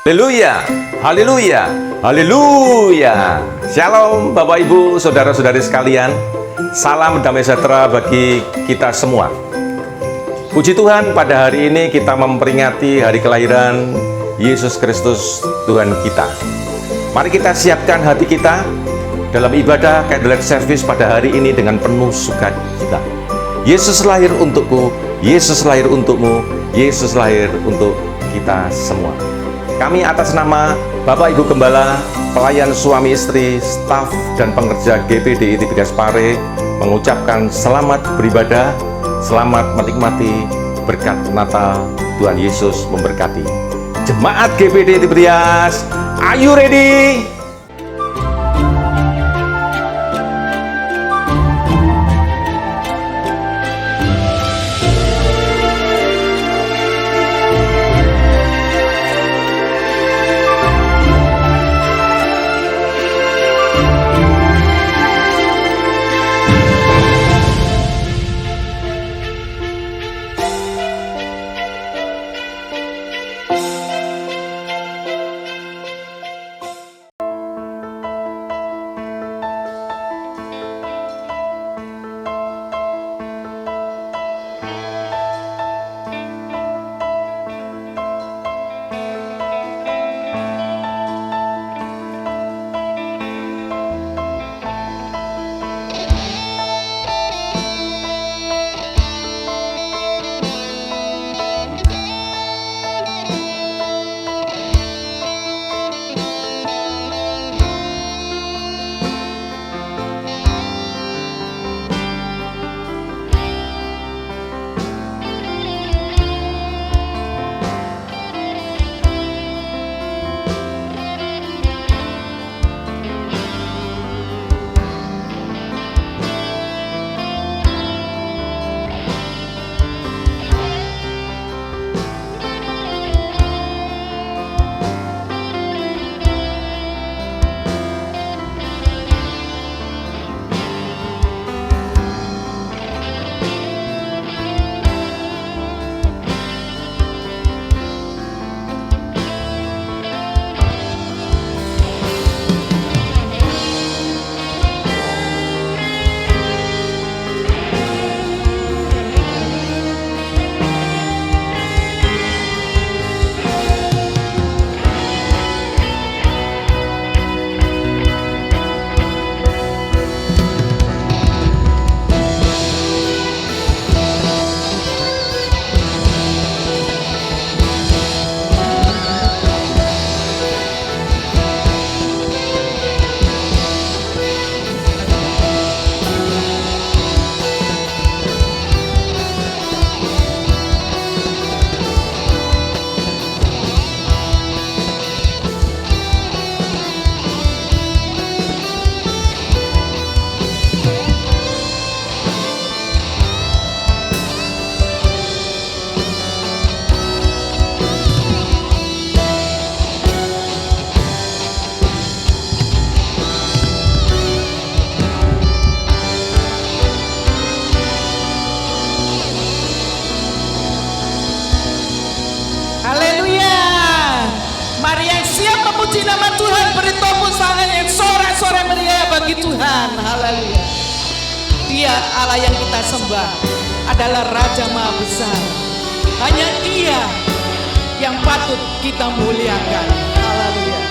Haleluya, haleluya, haleluya. Shalom Bapak Ibu, saudara-saudari sekalian. Salam damai sejahtera bagi kita semua. Puji Tuhan, pada hari ini kita memperingati hari kelahiran Yesus Kristus Tuhan kita. Mari kita siapkan hati kita dalam ibadah candlelight service pada hari ini dengan penuh sukacita. Yesus lahir untukku, Yesus lahir untukmu, Yesus lahir untuk kita semua. Kami atas nama Bapak Ibu Gembala, pelayan suami istri, staf dan pengerja GPDI Tibigas Pare mengucapkan selamat beribadah, selamat menikmati berkat Natal. Tuhan Yesus memberkati. Jemaat GPDI Tibigas, are you ready? Nama Tuhan, beri tepuk tangan yang sorak-sorai meriah bagi Tuhan. Haleluya. Dia Allah yang kita sembah adalah Raja Maha Besar. Hanya Dia yang patut kita muliakan. Haleluya.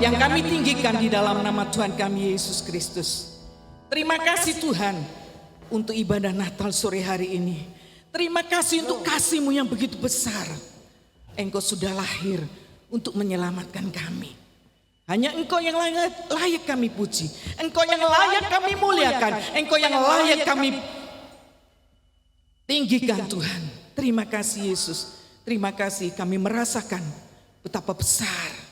yang kami tinggikan di dalam nama Tuhan kami Yesus Kristus. Terima kasih Tuhan untuk ibadah Natal sore hari ini. Terima kasih untuk kasih-Mu yang begitu besar. Engkau sudah lahir untuk menyelamatkan kami. Hanya Engkau yang layak kami puji. Engkau yang layak kami muliakan. Engkau yang layak kami tinggikan Tuhan. Terima kasih Yesus. Terima kasih kami merasakan betapa besar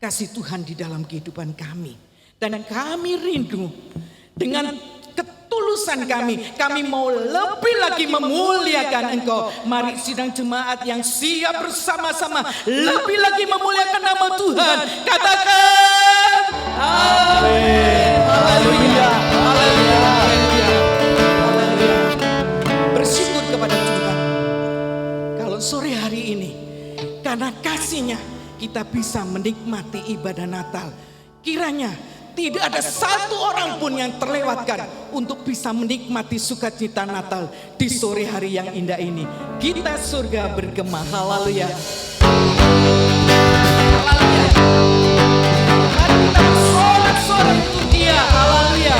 kasih Tuhan di dalam kehidupan kami. Dan kami rindu dengan ketulusan kami mau lebih lagi memuliakan Engkau. Mari sidang jemaat yang siap bersama-sama lebih lagi memuliakan nama Tuhan. Katakan amin. Haleluya. Haleluya. Haleluya. Bersyukur kepada Tuhan. Kalau sore hari ini karena kasih-Nya kita bisa menikmati ibadah Natal. Kiranya tidak ada satu orang pun yang terlewatkan untuk bisa menikmati sukacita Natal di sore hari yang indah ini. Kita surga bergema. Haleluya. Haleluya. Mari kita bersorak-sorak untuk Dia. Haleluya.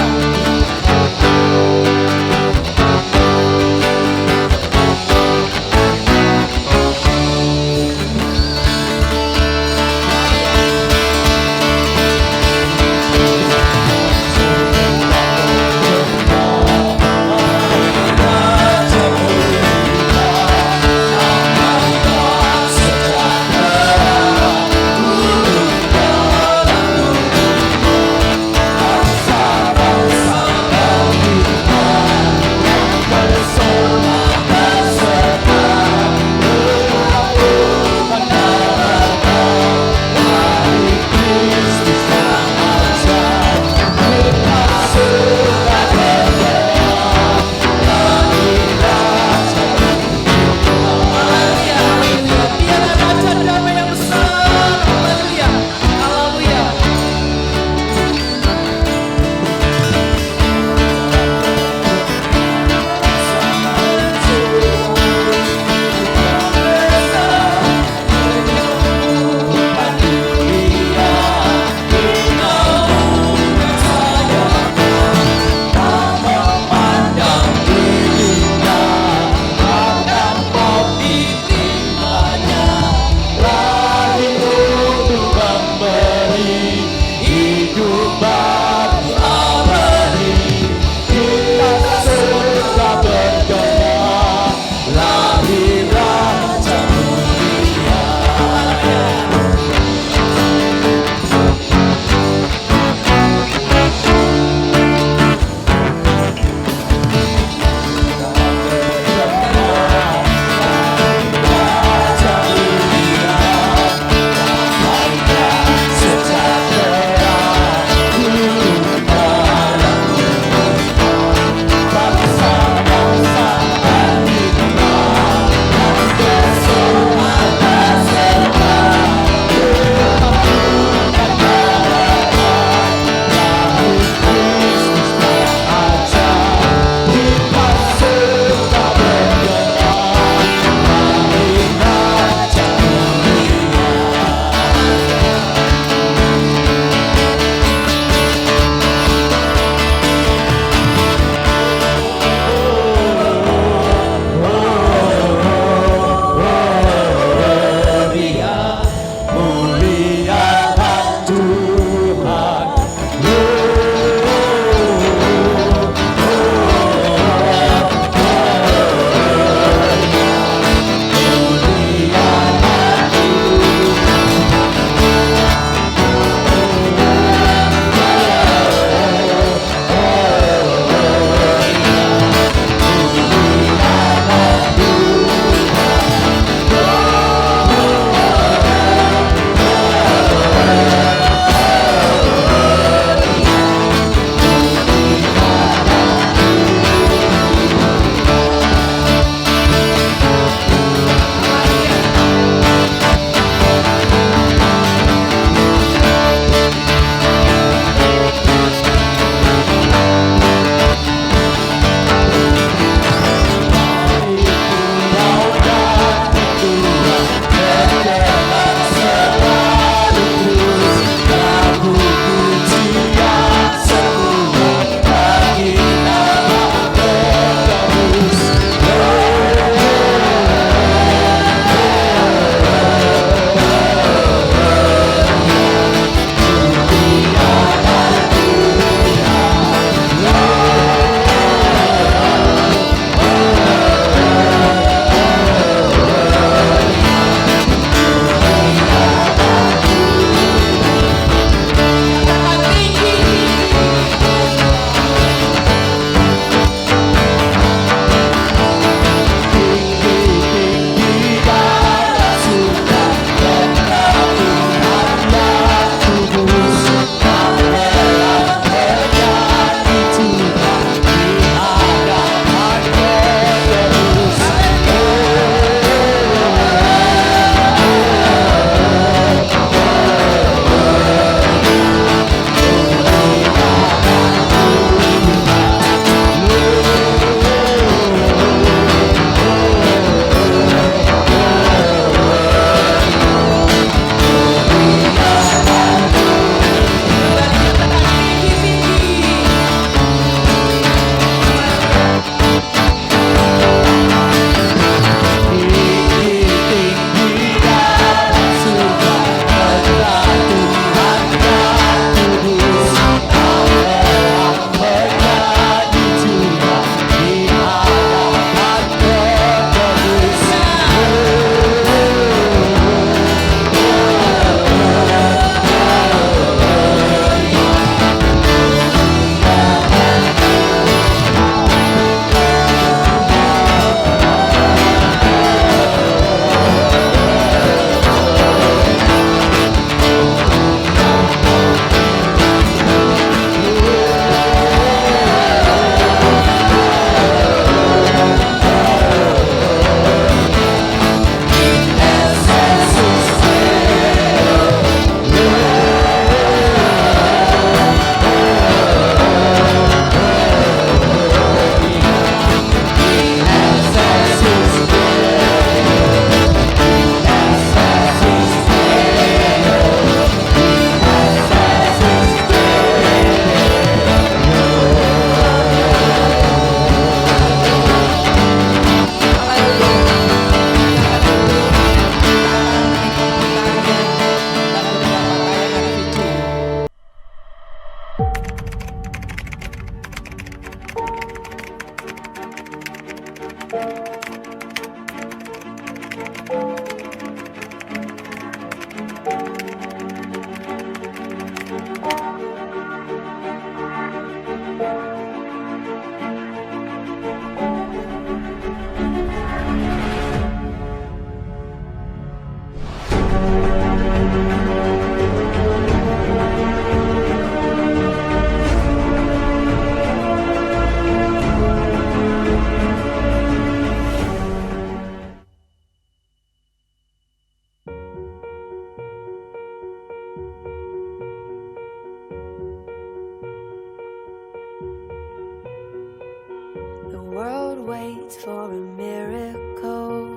waits for a miracle.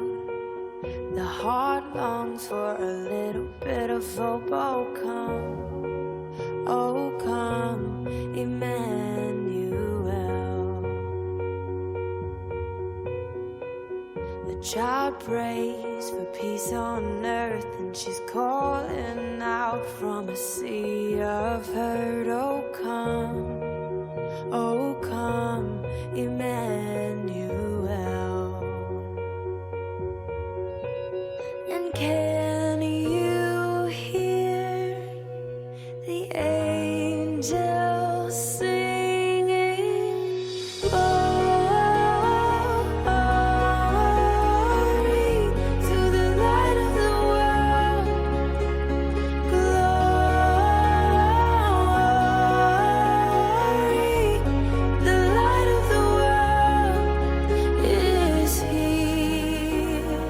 The heart longs for a little bit of hope. Oh come, Emmanuel. The child prays for peace on earth, and she's calling out from a sea of hurt. Oh come, Emmanuel. And can you hear the angels singing? Glory to the light of the world. Glory, the light of the world is here.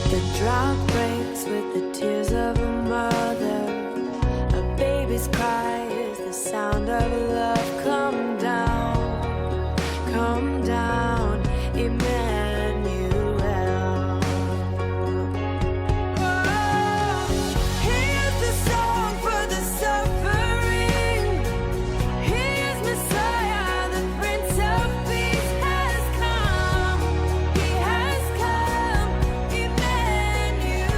The drought breaks with the tears of a mother. A baby's cry is the sound of love. Come down, Emmanuel. Here's the song for the suffering. Here's Messiah, the Prince of Peace has come. He has come, Emmanuel.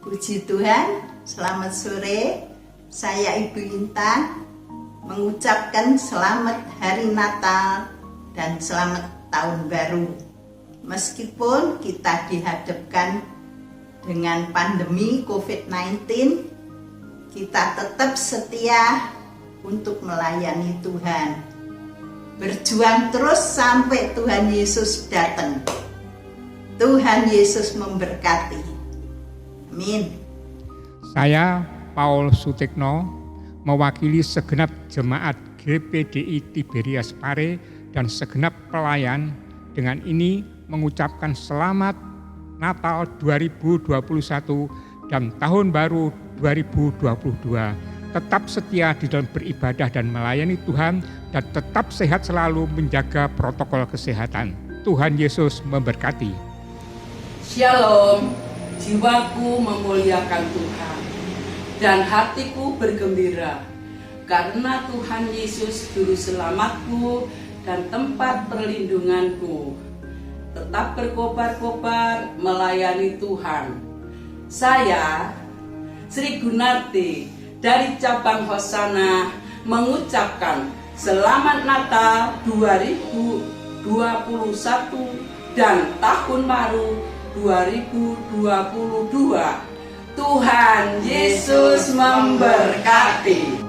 Puji Tuhan, selamat sore. Saya Ibu Intan mengucapkan selamat Hari Natal dan selamat Tahun Baru. Meskipun kita dihadapkan dengan pandemi COVID-19, kita tetap setia untuk melayani Tuhan. Berjuang terus sampai Tuhan Yesus datang. Tuhan Yesus memberkati. Amin. Saya Paul Sutikno mewakili segenap jemaat GPDI Tiberias Pare dan segenap pelayan dengan ini mengucapkan selamat Natal 2021 dan Tahun Baru 2022. Tetap setia di dalam beribadah dan melayani Tuhan dan tetap sehat selalu menjaga protokol kesehatan. Tuhan Yesus memberkati. Shalom, Jiwaku memuliakan Tuhan dan hatiku bergembira karena Tuhan Yesus juru selamatku dan tempat perlindunganku. Tetap berkobar-kobar melayani Tuhan. Saya, Sri Gunarti dari cabang Hosana mengucapkan Selamat Natal 2021 dan Tahun Baru 2022. Tuhan Yesus memberkati.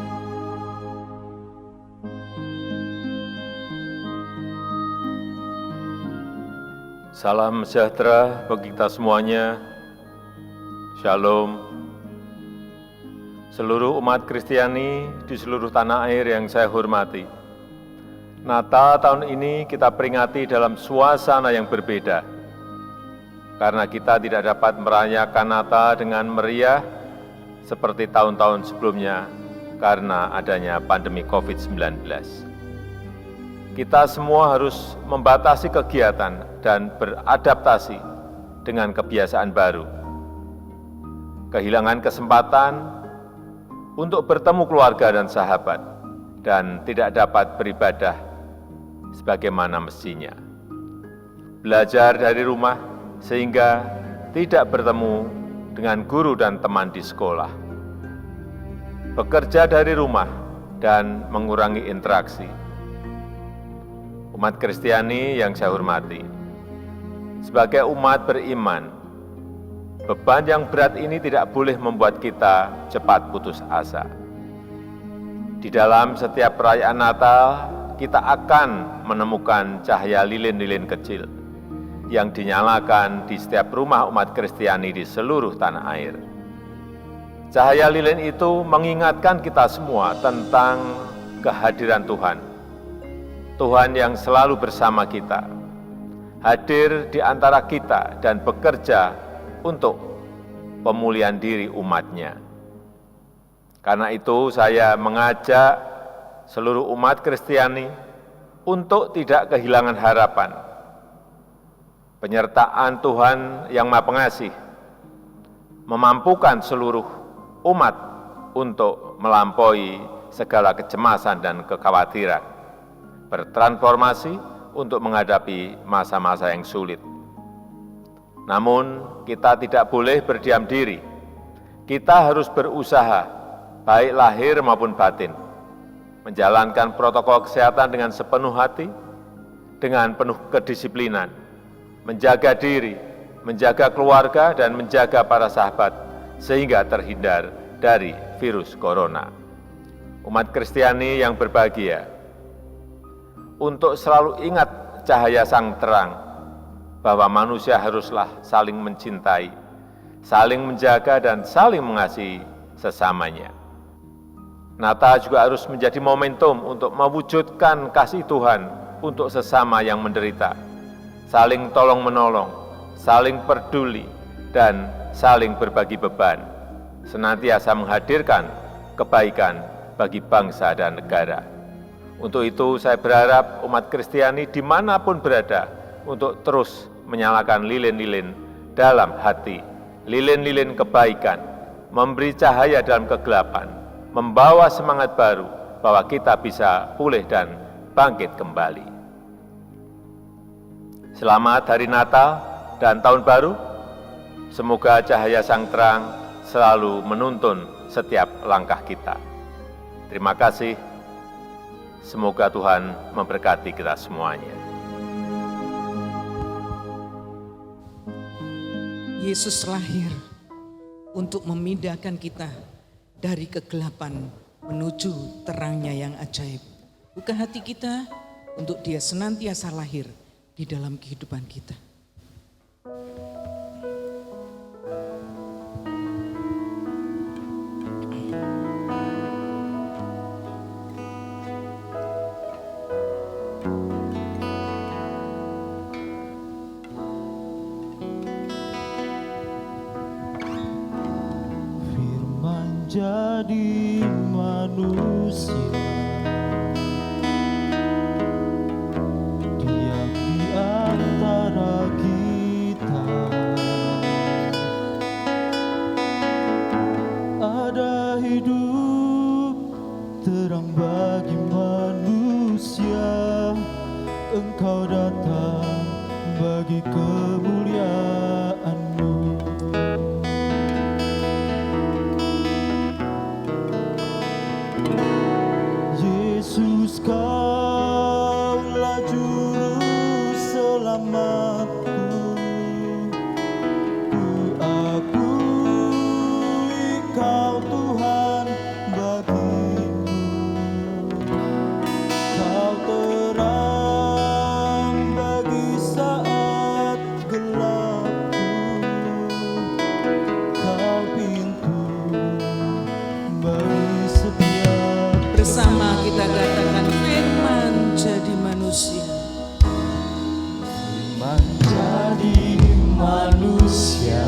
Salam sejahtera bagi kita semuanya. Shalom. Seluruh umat Kristiani di seluruh tanah air yang saya hormati. Natal tahun ini kita peringati dalam suasana yang berbeda. Karena kita tidak dapat merayakan Natal dengan meriah seperti tahun-tahun sebelumnya karena adanya pandemi COVID-19. Kita semua harus membatasi kegiatan dan beradaptasi dengan kebiasaan baru. Kehilangan kesempatan untuk bertemu keluarga dan sahabat dan tidak dapat beribadah sebagaimana mestinya. Belajar dari rumah sehingga tidak bertemu dengan guru dan teman di sekolah. Bekerja dari rumah dan mengurangi interaksi. Umat Kristiani yang saya hormati, sebagai umat beriman, beban yang berat ini tidak boleh membuat kita cepat putus asa. Di dalam setiap perayaan Natal, kita akan menemukan cahaya lilin-lilin kecil yang dinyalakan di setiap rumah umat Kristiani di seluruh tanah air. Cahaya lilin itu mengingatkan kita semua tentang kehadiran Tuhan. Tuhan yang selalu bersama kita, hadir di antara kita dan bekerja untuk pemulihan diri umat-Nya. Karena itu saya mengajak seluruh umat Kristiani untuk tidak kehilangan harapan. Penyertaan Tuhan yang Maha Pengasih memampukan seluruh umat untuk melampaui segala kecemasan dan kekhawatiran, bertransformasi untuk menghadapi masa-masa yang sulit. Namun kita tidak boleh berdiam diri. Kita harus berusaha, baik lahir maupun batin, menjalankan protokol kesehatan dengan sepenuh hati, dengan penuh kedisiplinan, menjaga diri, menjaga keluarga, dan menjaga para sahabat, sehingga terhindar dari virus corona. Umat Kristiani yang berbahagia, untuk selalu ingat cahaya sang terang, bahwa manusia haruslah saling mencintai, saling menjaga, dan saling mengasihi sesamanya. Natal juga harus menjadi momentum untuk mewujudkan kasih Tuhan untuk sesama yang menderita, saling tolong-menolong, saling peduli, dan saling berbagi beban, senantiasa menghadirkan kebaikan bagi bangsa dan negara. Untuk itu saya berharap umat Kristiani dimanapun berada untuk terus menyalakan lilin-lilin dalam hati, lilin-lilin kebaikan, memberi cahaya dalam kegelapan, membawa semangat baru bahwa kita bisa pulih dan bangkit kembali. Selamat Hari Natal dan Tahun Baru. Semoga cahaya sang terang selalu menuntun setiap langkah kita. Terima kasih. Semoga Tuhan memberkati kita semuanya. Yesus lahir untuk memindahkan kita dari kegelapan menuju terangnya yang ajaib. Buka hati kita untuk Dia senantiasa lahir di dalam kehidupan kita. Jadi manusia, diam di antara kita, datang bagi kemuliaan-Mu. Yesus, Kaulah juru selamatku. Ku akui Kau Tuhan bagiku. Kau terang bagi saat gelapku. Kau pintu bagi setiap. Bersama kita katakan firman jadi manusia. Menjadi manusia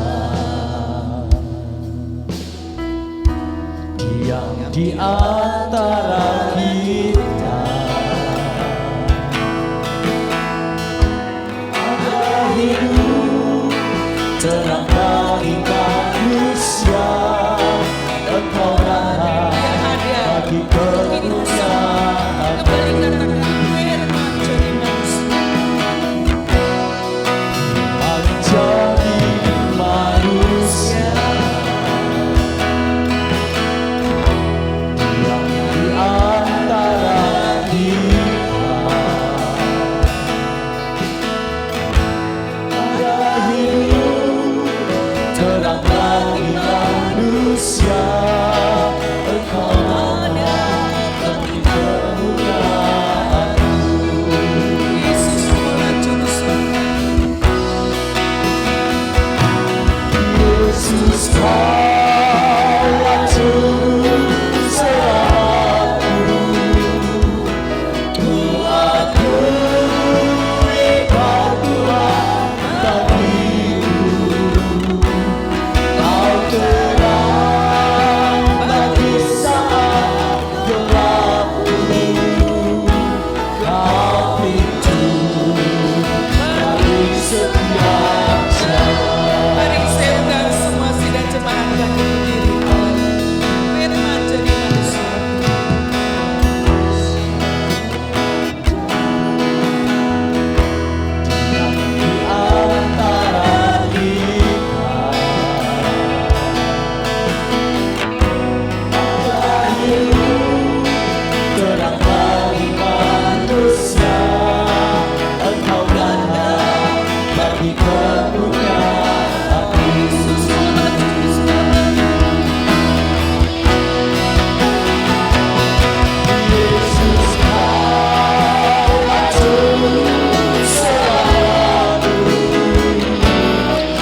yang di antara kita, ada hidup terang bagi manusia. Engkau datang bagi kemuliaan. Kembali katakan firman jadi manusia. Menjadi manusia yang di antara kita, ada hidup terang bagi manusia. Engkau datang bagi kemuliaan. Yesus adalah juru selamat. Yesus, Kaulah juru selamatku. Ku akui Kau Tuhan bagiku. Kau terang bagi saat gelapku. Kau pintu bagi setiap jalan. Mari saya undang semua sidang jemaat bagi berdiri. Firman jadi manusia. Di antara kita, ada hidup terang bagi manusia. Engkau datang bagi kemuliaan. Yesus adalah juru selamat. Yesus, Kaulah juru selamatku.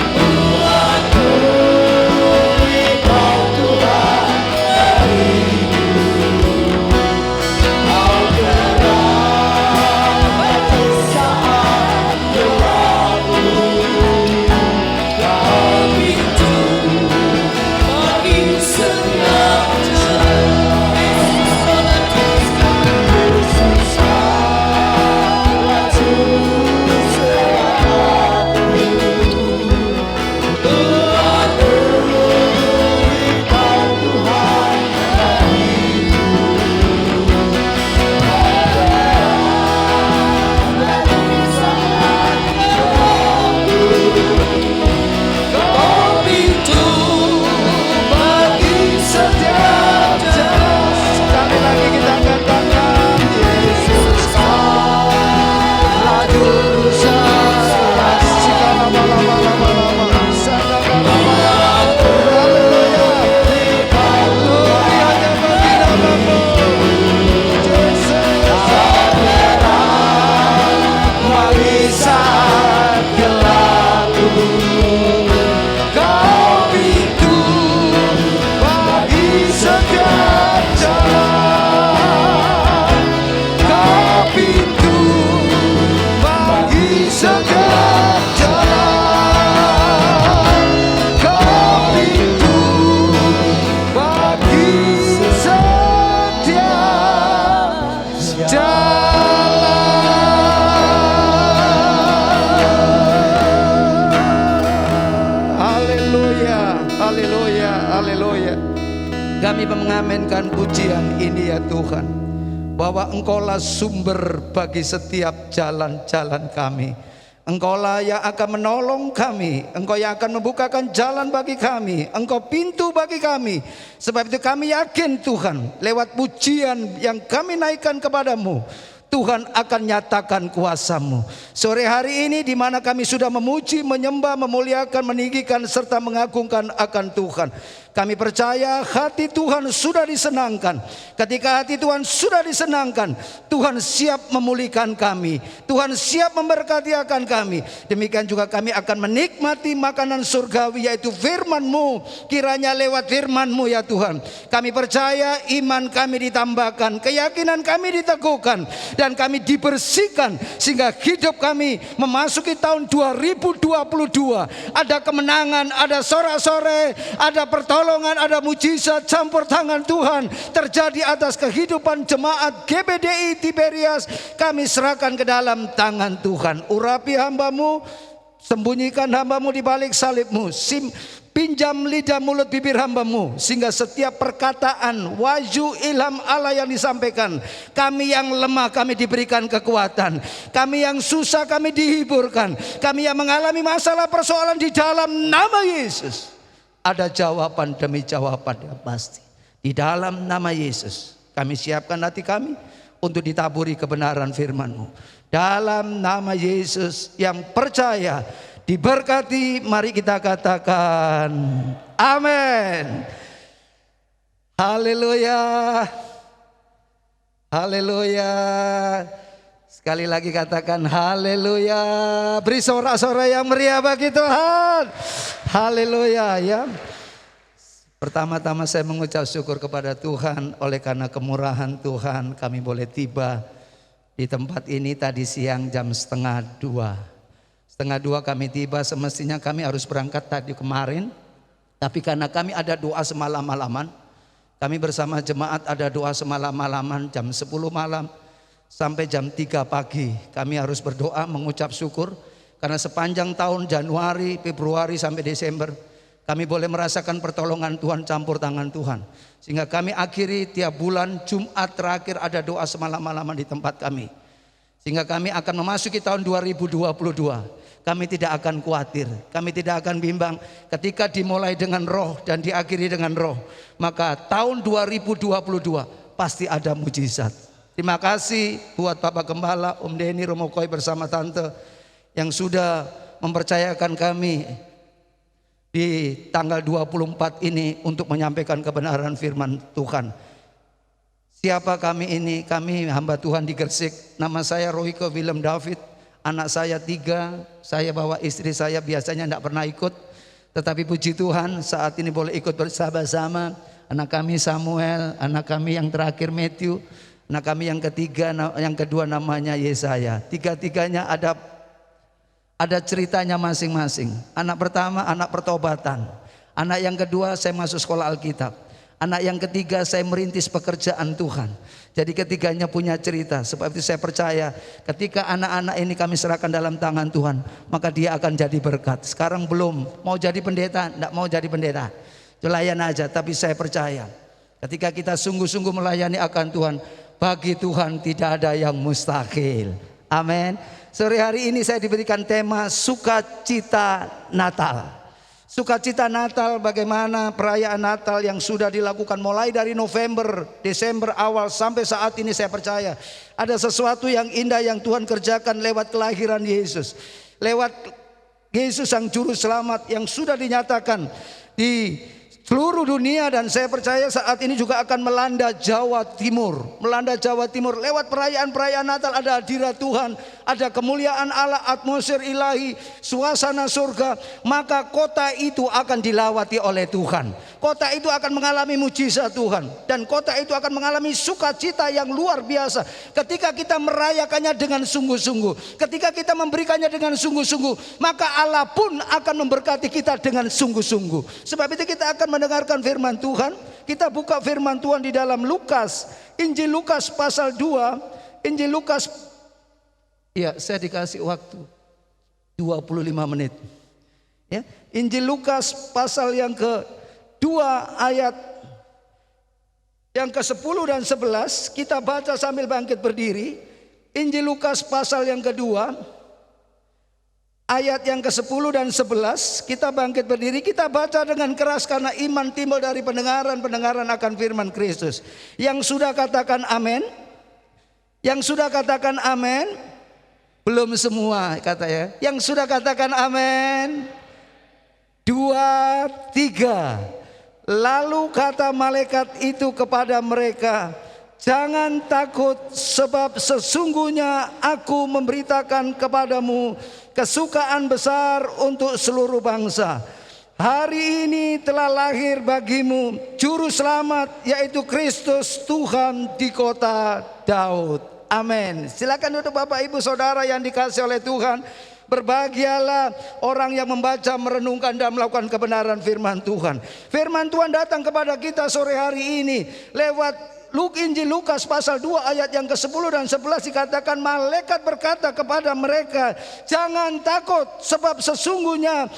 Ku akui Kau Tuhan bagiku. Kau terang bagi saat gelapku. Kau pintu bagi setiap jalan. Yesus, Kaulah juru selamatku. Ku akui Kau Tuhan bagiku. Bagi saat gelapku. Kau pintu bagi setiap jalan. Sekali lagi kita katakan, Yesus, Kaulah juru selamat. Bagi saat gelapku. Kau pintu bagi setiap jalan. Kau pintu bagi setiap jalan. Kau pintu bagi setiap jalan. Haleluya, haleluya, haleluya. Kami mengamenkan pujian ini ya Tuhan. bahwa Engkaulah sumber bagi setiap jalan-jalan kami. Engkaulah yang akan menolong kami, Engkau yang akan membukakan jalan bagi kami, Engkau pintu bagi kami. Sebab itu kami yakin Tuhan, lewat pujian yang kami naikkan kepadamu, Tuhan akan nyatakan kuasa-Mu. Sore hari ini di mana kami sudah memuji, menyembah, memuliakan, meninggikan serta mengagungkan akan Tuhan, kami percaya hati Tuhan sudah disenangkan. Ketika hati Tuhan sudah disenangkan, Tuhan siap memulihkan kami, Tuhan siap memberkati akan kami. Demikian juga kami akan menikmati makanan surgawi, yaitu firman-Mu. Kiranya lewat firman-Mu ya Tuhan, kami percaya iman kami ditambahkan, keyakinan kami diteguhkan, dan kami dibersihkan sehingga hidup kami memasuki tahun 2022. Ada kemenangan, ada sorak-sorai, ada pertolongan, ada mujizat campur tangan Tuhan terjadi atas kehidupan jemaat GBDI Tiberias. Kami serahkan ke dalam tangan Tuhan. Urapi hamba-Mu, sembunyikan hamba-Mu di balik salib-Mu. Pinjam lidah mulut bibir hamba-Mu, sehingga setiap perkataan, wahyu, ilham Allah yang disampaikan, kami yang lemah kami diberikan kekuatan, kami yang susah kami dihiburkan, kami yang mengalami masalah persoalan di dalam nama Yesus, ada jawaban demi jawaban yang pasti. Di dalam nama Yesus kami siapkan hati kami untuk ditaburi kebenaran firman-Mu. Dalam nama Yesus yang percaya, diberkati, mari kita katakan amin. Haleluya, haleluya. Sekali lagi katakan haleluya. Beri sorak-sorai yang meriah bagi Tuhan. Haleluya ya. Pertama-tama saya mengucap syukur kepada Tuhan, oleh karena kemurahan Tuhan kami boleh tiba di tempat ini tadi siang jam 1:30. 1:30 kami tiba, semestinya kami harus berangkat tadi kemarin. Tapi karena kami ada doa semalam-malaman, kami bersama jemaat ada doa semalam-malaman jam 10 malam sampai jam 3 pagi. Kami harus berdoa mengucap syukur karena sepanjang tahun Januari, Februari sampai Desember kami boleh merasakan pertolongan Tuhan, campur tangan Tuhan. Sehingga kami akhiri tiap bulan Jumat terakhir ada doa semalam-malaman di tempat kami. Sehingga kami akan memasuki tahun 2022. Kami tidak akan khawatir, kami tidak akan bimbang. Ketika dimulai dengan roh dan diakhiri dengan roh, maka tahun 2022 pasti ada mujizat. Terima kasih buat Bapak Gembala, Om Denny, Romo Koi bersama Tante yang sudah mempercayakan kami di tanggal 24 ini untuk menyampaikan kebenaran firman Tuhan. Siapa kami ini? Kami hamba Tuhan di Gresik. Nama saya Royko Willem David. Anak saya 3, saya bawa istri saya, biasanya tidak pernah ikut. Tetapi puji Tuhan saat ini boleh ikut bersama-sama. Anak kami Samuel, anak kami yang terakhir Matthew, anak kami yang ketiga, yang kedua namanya Yesaya. Tiga-tiganya ada ceritanya masing-masing. Anak pertama anak pertobatan. Anak yang kedua saya masuk sekolah Alkitab. Anak yang ketiga saya merintis pekerjaan Tuhan. Jadi ketiganya punya cerita. Sebab itu saya percaya ketika anak-anak ini kami serahkan dalam tangan Tuhan, maka dia akan jadi berkat. Sekarang belum mau jadi pendeta, tidak mau jadi pendeta, layan aja. Tapi saya percaya ketika kita sungguh-sungguh melayani akan Tuhan, bagi Tuhan tidak ada yang mustahil. Amin. Sore hari ini saya diberikan tema sukacita Natal. Sukacita Natal, bagaimana perayaan Natal yang sudah dilakukan mulai dari November, Desember awal sampai saat ini. Saya percaya ada sesuatu yang indah yang Tuhan kerjakan lewat kelahiran Yesus, lewat Yesus sang juru selamat yang sudah dinyatakan di seluruh dunia. Dan saya percaya saat ini juga akan melanda Jawa Timur. Melanda Jawa Timur lewat perayaan-perayaan Natal. Ada hadirat Tuhan, ada kemuliaan Allah, atmosfer ilahi, suasana surga. Maka kota itu akan dilawati oleh Tuhan. Kota itu akan mengalami mujizat Tuhan, dan kota itu akan mengalami sukacita yang luar biasa ketika kita merayakannya dengan sungguh-sungguh. Ketika kita memberikannya dengan sungguh-sungguh, maka Allah pun akan memberkati kita dengan sungguh-sungguh. Sebab itu kita akan mendengarkan firman Tuhan. Kita buka firman Tuhan di dalam Lukas, Injil Lukas pasal 2. Injil Lukas, ya saya dikasih waktu 25 menit ya. Injil Lukas pasal yang ke-2 ayat yang ke-10 dan 11 kita baca sambil bangkit berdiri. Injil Lukas pasal yang kedua, ayat yang ke-10 dan 11 kita bangkit berdiri, kita baca dengan keras karena iman timbul dari pendengaran akan firman Kristus. Yang sudah katakan amin? Yang sudah katakan amin? Belum semua kata ya. Yang sudah katakan amin? 2, 3. Lalu kata malaikat itu kepada mereka, jangan takut, sebab sesungguhnya aku memberitakan kepadamu kesukaan besar untuk seluruh bangsa. Hari ini telah lahir bagimu juru selamat, yaitu Kristus Tuhan di kota Daud. Amin. Silakan duduk Bapak Ibu Saudara yang dikasihi oleh Tuhan. Berbahagialah orang yang membaca, merenungkan dan melakukan kebenaran firman Tuhan. Firman Tuhan datang kepada kita sore hari ini lewat Injil Lukas pasal 2 ayat yang ke-10 dan 11 dikatakan malaikat berkata kepada mereka, jangan takut, sebab sesungguhnya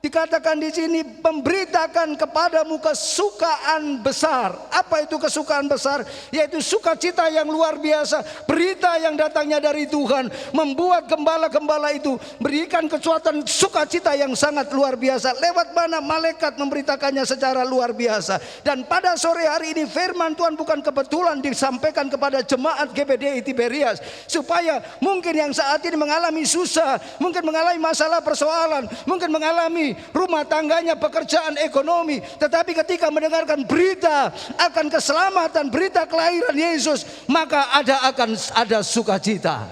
dikatakan di sini memberitakan kepadamu kesukaan besar. Apa itu kesukaan besar? Yaitu sukacita yang luar biasa. Berita yang datangnya dari Tuhan membuat gembala-gembala itu berikan kesuatan sukacita yang sangat luar biasa. Lewat mana malaikat memberitakannya secara luar biasa. Dan pada sore hari ini firman Tuhan bukan kebetulan disampaikan kepada jemaat GPDI Tiberias, supaya mungkin yang saat ini mengalami susah, mungkin mengalami masalah persoalan, mungkin mengalami rumah tangganya, pekerjaan, ekonomi, tetapi ketika mendengarkan berita akan keselamatan, berita kelahiran Yesus, maka akan ada sukacita.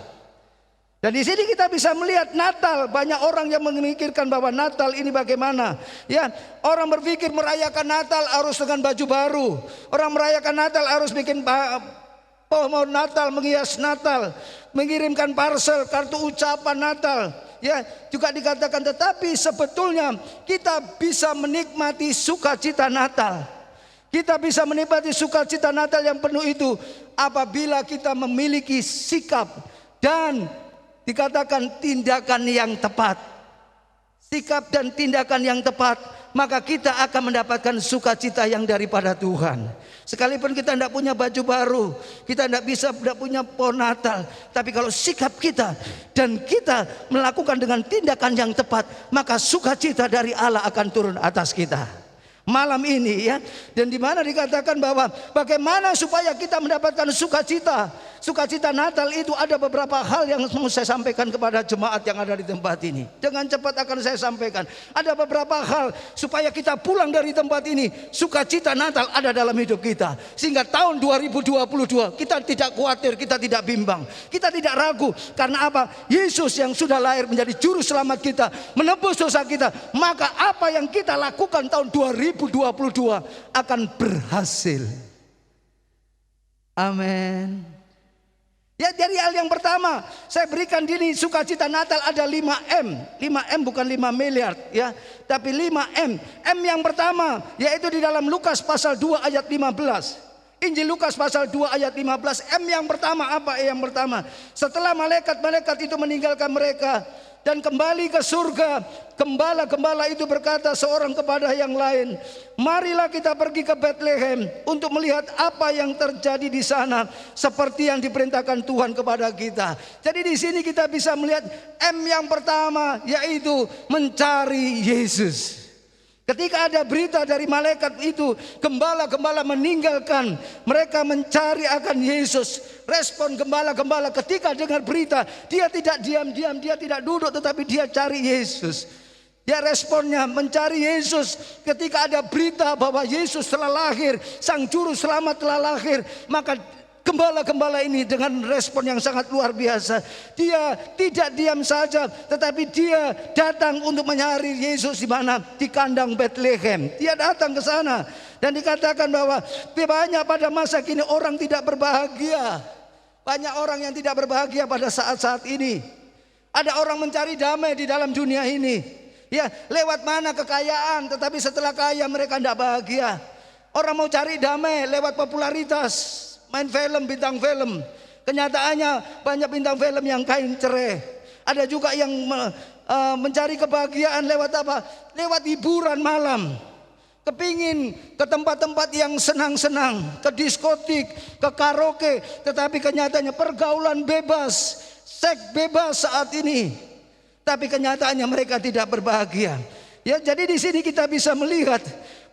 Dan di sini kita bisa melihat Natal. Banyak orang yang memikirkan bahwa Natal ini bagaimana? Ya, orang berpikir merayakan Natal harus dengan baju baru. Orang merayakan Natal harus bikin pohon Natal, menghias Natal, mengirimkan parcel, kartu ucapan Natal. Ya, juga dikatakan, tetapi sebetulnya kita bisa menikmati sukacita Natal. Kita bisa menikmati sukacita Natal yang penuh itu apabila kita memiliki sikap dan dikatakan tindakan yang tepat. Sikap dan tindakan yang tepat, maka kita akan mendapatkan sukacita yang daripada Tuhan. Sekalipun kita tidak punya baju baru, kita tidak punya pohon Natal, tapi kalau sikap kita dan kita melakukan dengan tindakan yang tepat, maka sukacita dari Allah akan turun atas kita. Malam ini ya, dan di mana dikatakan bahwa bagaimana supaya kita mendapatkan sukacita. Sukacita Natal itu ada beberapa hal yang mau saya sampaikan kepada jemaat yang ada di tempat ini. Dengan cepat akan saya sampaikan. Ada beberapa hal supaya kita pulang dari tempat ini, sukacita Natal ada dalam hidup kita. Sehingga tahun 2022 kita tidak khawatir, kita tidak bimbang, kita tidak ragu. Karena apa? Yesus yang sudah lahir menjadi juru selamat kita, menebus dosa kita. Maka apa yang kita lakukan tahun 2022 akan berhasil. Amin. Ya, jadi hal yang pertama saya berikan dini sukacita Natal ada 5M. 5M bukan 5 miliar ya, tapi 5M. M yang pertama yaitu di dalam Lukas pasal 2 ayat 15. Injil Lukas pasal 2 ayat 15. M yang pertama apa? Yang pertama, setelah malaikat-malaikat itu meninggalkan mereka dan kembali ke surga, gembala-gembala itu berkata seorang kepada yang lain, marilah kita pergi ke Bethlehem untuk melihat apa yang terjadi di sana, seperti yang diperintahkan Tuhan kepada kita. Jadi di sini kita bisa melihat M yang pertama yaitu mencari Yesus. Ketika ada berita dari malaikat itu, gembala-gembala meninggalkan, mereka mencari akan Yesus. Respon gembala-gembala ketika dengar berita, dia tidak diam-diam, dia tidak duduk, tetapi dia cari Yesus. Ya, responnya mencari Yesus. Ketika ada berita bahwa Yesus telah lahir, Sang Juru Selamat telah lahir, maka gembala-gembala ini dengan respon yang sangat luar biasa. Dia tidak diam saja, tetapi dia datang untuk mencari Yesus di mana? Di kandang Bethlehem. Dia datang ke sana dan dikatakan bahwa banyak pada masa kini orang tidak berbahagia. Banyak orang yang tidak berbahagia pada saat-saat ini. Ada orang mencari damai di dalam dunia ini. Ya, lewat mana kekayaan, tetapi setelah kaya mereka tidak bahagia. Orang mau cari damai lewat popularitas, main film, bintang film. Kenyataannya banyak bintang film yang kain cerai. Ada juga yang mencari kebahagiaan lewat apa? Lewat hiburan malam. kepingin ke tempat-tempat yang senang-senang, ke diskotik, ke karaoke, tetapi kenyataannya pergaulan bebas, seks bebas saat ini. Tapi kenyataannya mereka tidak berbahagia. Ya, jadi di sini kita bisa melihat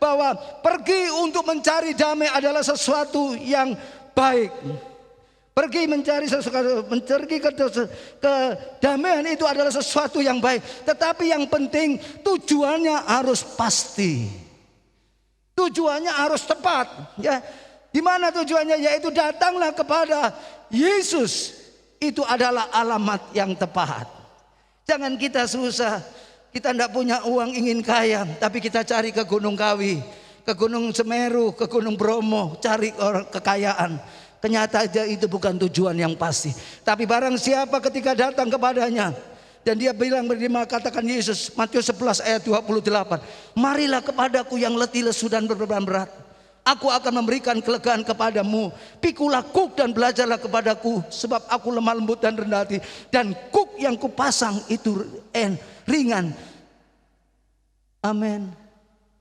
bahwa pergi untuk mencari damai adalah sesuatu yang baik. Pergi mencari sesuatu, mencari kedamaian itu adalah sesuatu yang baik. Tetapi yang penting tujuannya harus pasti. Tujuannya harus tepat. Ya, di mana tujuannya? Yaitu datanglah kepada Yesus. Itu adalah alamat yang tepat. Jangan kita susah. Kita tidak punya uang ingin kaya, tapi kita cari ke Gunung Kawi, ke Gunung Semeru, ke Gunung Bromo, cari orang kekayaan. Kenyataannya itu bukan tujuan yang pasti. Tapi barang siapa ketika datang kepadanya, dan dia bilang berdima, katakan Yesus, Matius 11 ayat 28, marilah kepadaku yang letih lesu dan berbeban berat, aku akan memberikan kelegaan kepadamu. Pikulah kuk dan belajarlah kepadaku, sebab aku lemah lembut dan rendah hati, dan kuk yang kupasang itu ringan. Amin.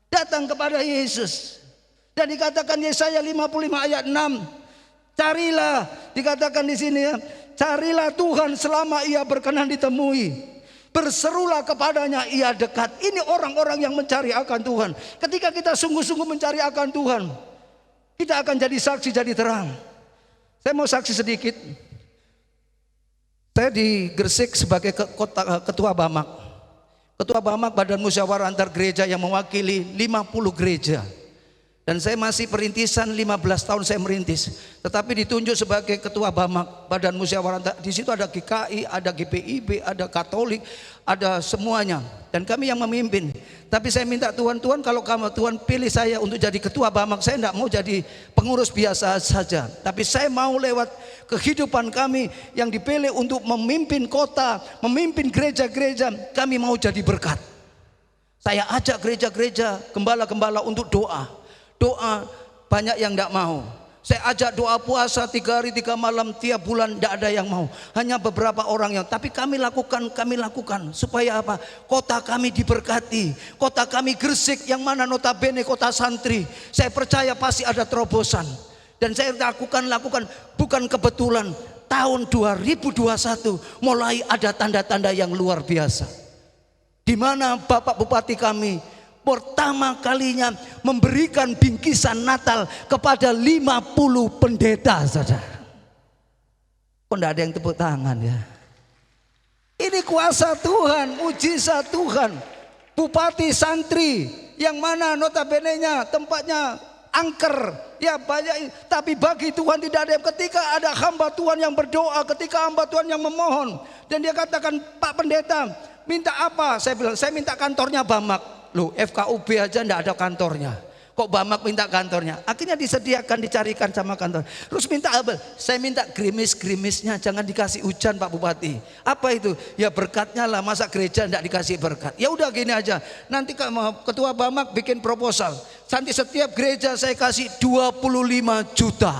Datang kepada Yesus. Dan dikatakan Yesaya 55 ayat 6, carilah, dikatakan di sini ya, carilah Tuhan selama ia berkenan ditemui. Berserulah kepadanya, ia dekat. Ini orang-orang yang mencari akan Tuhan. Ketika kita sungguh-sungguh mencari akan Tuhan, kita akan jadi saksi, jadi terang. Saya mau saksi sedikit. Saya di Gresik sebagai ketua Bamak. Ketua Bamak Badan Musyawarah Antar Gereja yang mewakili 50 gereja. Dan saya masih perintisan, 15 tahun saya merintis. Tetapi ditunjuk sebagai ketua Bamak Badan Musyawarah. Di situ ada GKI, ada GPIB, ada Katolik, ada semuanya. Dan kami yang memimpin. Tapi saya minta Tuhan, kalau Tuhan pilih saya untuk jadi ketua Bamak, saya tidak mau jadi pengurus biasa saja. Tapi saya mau lewat kehidupan kami yang dipilih untuk memimpin kota, memimpin gereja-gereja, kami mau jadi berkat. Saya ajak gereja-gereja, gembala-gembala untuk doa. Doa banyak yang tidak mau. Saya ajak doa puasa 3 hari 3 malam tiap bulan, tidak ada yang mau. Hanya beberapa orang yang, tapi kami lakukan supaya apa? Kota kami diberkati. Kota kami Gresik yang mana notabene kota santri. Saya percaya pasti ada terobosan. Dan saya lakukan bukan kebetulan. Tahun 2021 mulai ada tanda-tanda yang luar biasa. Di mana Bapak Bupati kami pertama kalinya memberikan bingkisan Natal kepada 50 pendeta, saudara. Kok tidak ada yang tepuk tangan ya? Ini kuasa Tuhan, mujizat Tuhan. Bupati santri yang mana notabene-nya tempatnya angker, ya banyak. Tapi bagi Tuhan tidak ada yang, ketika ada hamba Tuhan yang berdoa, ketika hamba Tuhan yang memohon, dan dia katakan, Pak Pendeta minta apa? Saya bilang, saya minta kantornya Bamak. Loh, FKUB aja enggak ada kantornya, kok Bamak minta kantornya? Akhirnya disediakan, dicarikan sama kantor. Terus minta apa? Saya minta gerimis-gerimisnya, jangan dikasih hujan Pak Bupati. Apa itu? Ya berkatnya lah, masa gereja enggak dikasih berkat? Ya udah gini aja, nanti ketua Bamak bikin proposal, nanti setiap gereja saya kasih 25 juta.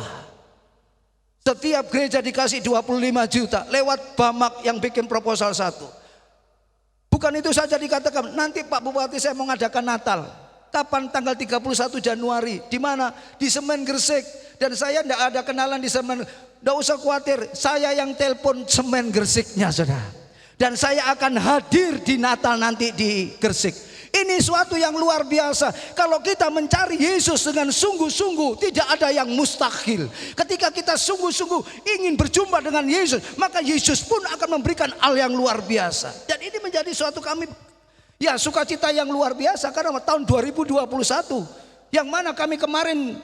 Setiap gereja dikasih 25 juta lewat Bamak yang bikin proposal satu. Bukan itu saja, dikatakan nanti Pak Bupati saya mau ngadakan Natal. Kapan? Tanggal 31 Januari. Di mana? Di Semen Gresik. Dan saya tidak ada kenalan di Semen. Tidak usah khawatir, saya yang telepon Semen Gresiknya, saudara. Dan saya akan hadir di Natal nanti di Gresik. Ini suatu yang luar biasa. Kalau kita mencari Yesus dengan sungguh-sungguh, tidak ada yang mustahil. Ketika kita sungguh-sungguh ingin berjumpa dengan Yesus, maka Yesus pun akan memberikan hal yang luar biasa. Dan ini menjadi suatu kami, ya, sukacita yang luar biasa. Karena tahun 2021, yang mana kami kemarin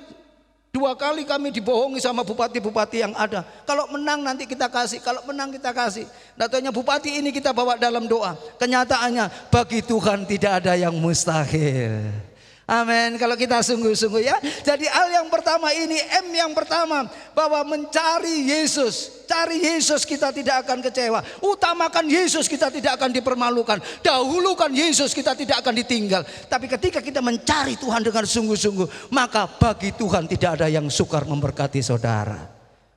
2 kali kami dibohongi sama bupati-bupati yang ada. Kalau menang nanti kita kasih, kalau menang kita kasih. Datanya bupati ini kita bawa dalam doa. Kenyataannya bagi Tuhan tidak ada yang mustahil. Amin. Kalau kita sungguh-sungguh ya. Jadi hal yang pertama ini, M yang pertama, bahwa mencari Yesus. Cari Yesus kita tidak akan kecewa. Utamakan Yesus kita tidak akan dipermalukan. Dahulukan Yesus kita tidak akan ditinggal. Tapi ketika kita mencari Tuhan dengan sungguh-sungguh, maka bagi Tuhan tidak ada yang sukar memberkati saudara.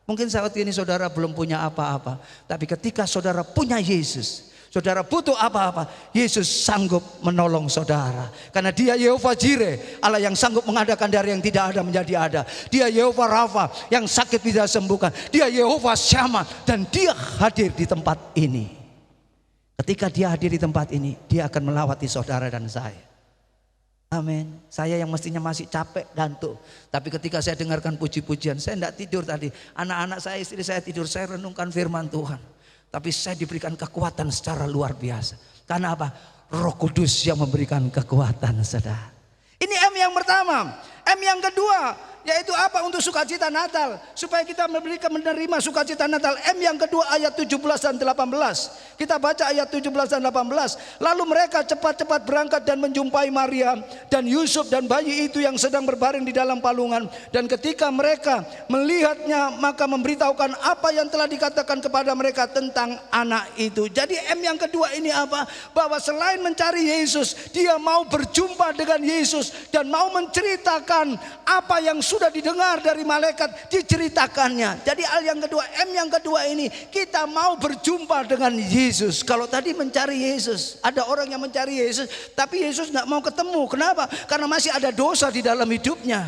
Mungkin saat ini saudara belum punya apa-apa, tapi ketika saudara punya Yesus, Saudara butuh apa-apa, Yesus sanggup menolong saudara. Karena Dia Yehova Jireh, Allah yang sanggup mengadakan dari yang tidak ada menjadi ada. Dia Yehova Rafa, yang sakit bisa sembuhkan. Dia Yehova Syama, dan Dia hadir di tempat ini. Ketika Dia hadir di tempat ini, Dia akan melawati saudara dan saya. Amin. Saya yang mestinya masih capek, gantuk, tapi ketika saya dengarkan puji-pujian, saya tidak tidur tadi. Anak-anak saya, istri saya tidur, saya renungkan firman Tuhan. Tapi saya diberikan kekuatan secara luar biasa. Karena apa? Roh Kudus yang memberikan kekuatan, saudara. Ini M yang pertama. M yang kedua, yaitu apa? Untuk sukacita Natal, supaya kita menerima sukacita Natal. M yang kedua ayat 17 dan 18. Kita baca ayat 17 dan 18. Lalu mereka cepat-cepat berangkat dan menjumpai Maria dan Yusuf dan bayi itu yang sedang berbaring di dalam palungan. Dan ketika mereka melihatnya, maka memberitahukan apa yang telah dikatakan kepada mereka tentang anak itu. Jadi M yang kedua ini apa? Bahwa selain mencari Yesus, dia mau berjumpa dengan Yesus dan mau menceritakan apa yang sudah didengar dari malaikat, diceritakannya. Jadi hal yang kedua, M yang kedua ini, kita mau berjumpa dengan Yesus. Kalau tadi mencari Yesus, ada orang yang mencari Yesus, tapi Yesus nggak mau ketemu. Kenapa? Karena masih ada dosa di dalam hidupnya.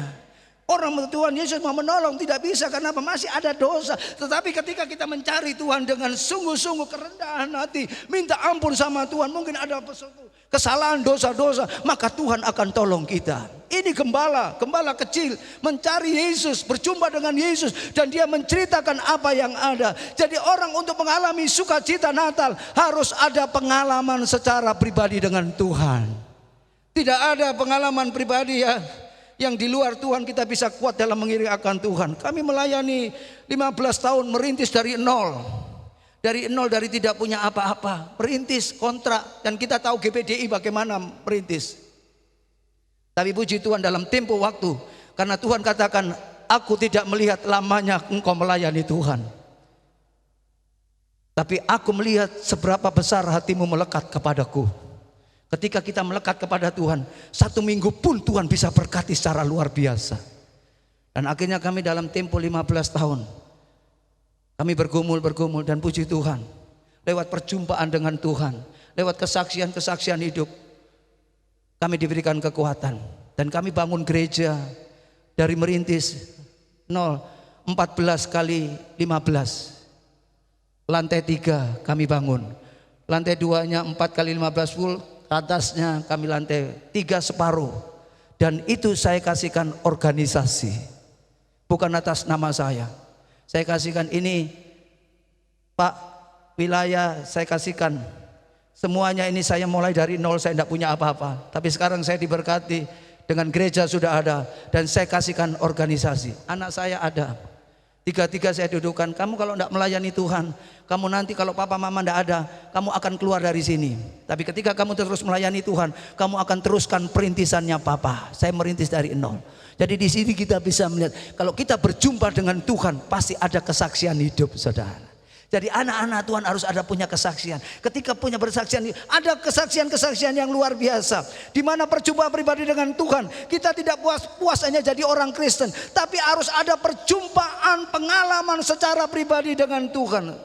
Orang Tuhan Yesus mau menolong, tidak bisa. Karena apa? Masih ada dosa. Tetapi ketika kita mencari Tuhan dengan sungguh-sungguh kerendahan hati, minta ampun sama Tuhan, mungkin ada kesalahan, dosa-dosa, maka Tuhan akan tolong kita. Ini gembala kecil mencari Yesus, berjumpa dengan Yesus, dan dia menceritakan apa yang ada. Jadi orang untuk mengalami sukacita Natal harus ada pengalaman secara pribadi dengan Tuhan. Tidak ada pengalaman pribadi yang di luar Tuhan kita bisa kuat dalam mengiring akan Tuhan. Kami melayani 15 tahun, merintis dari nol. Dari nol, dari tidak punya apa-apa, merintis kontrak, dan kita tahu GPDI bagaimana merintis. Tapi puji Tuhan dalam tempo waktu, karena Tuhan katakan, aku tidak melihat lamanya engkau melayani Tuhan, tapi aku melihat seberapa besar hatimu melekat kepadaku. Ketika kita melekat kepada Tuhan, 1 minggu pun Tuhan bisa berkati secara luar biasa. Dan akhirnya kami dalam tempo 15 tahun, kami bergumul dan puji Tuhan, lewat perjumpaan dengan Tuhan, lewat kesaksian-kesaksian hidup, kami diberikan kekuatan. Dan kami bangun gereja dari merintis 14 kali 15. Lantai 3 kami bangun, lantai 2-nya 4 kali 15 full, atasnya kami lantai 3 separuh. Dan itu saya kasihkan organisasi, bukan atas nama saya. Saya kasihkan ini, Pak wilayah, saya kasihkan semuanya ini. Saya mulai dari nol, saya tidak punya apa-apa, tapi sekarang saya diberkati dengan gereja sudah ada, dan saya kasihkan organisasi. Anak saya ada, 3-3 saya dudukkan. Kamu kalau tidak melayani Tuhan, kamu nanti kalau papa mama tidak ada, kamu akan keluar dari sini. Tapi ketika kamu terus melayani Tuhan, kamu akan teruskan perintisannya papa. Saya merintis dari nol. Jadi di sini kita bisa melihat, kalau kita berjumpa dengan Tuhan, pasti ada kesaksian hidup, saudara. Jadi anak-anak Tuhan harus ada punya kesaksian. Ketika punya bersaksian, ada kesaksian-kesaksian yang luar biasa. Di mana perjumpaan pribadi dengan Tuhan, kita tidak puas hanya jadi orang Kristen, tapi harus ada perjumpaan, pengalaman secara pribadi dengan Tuhan.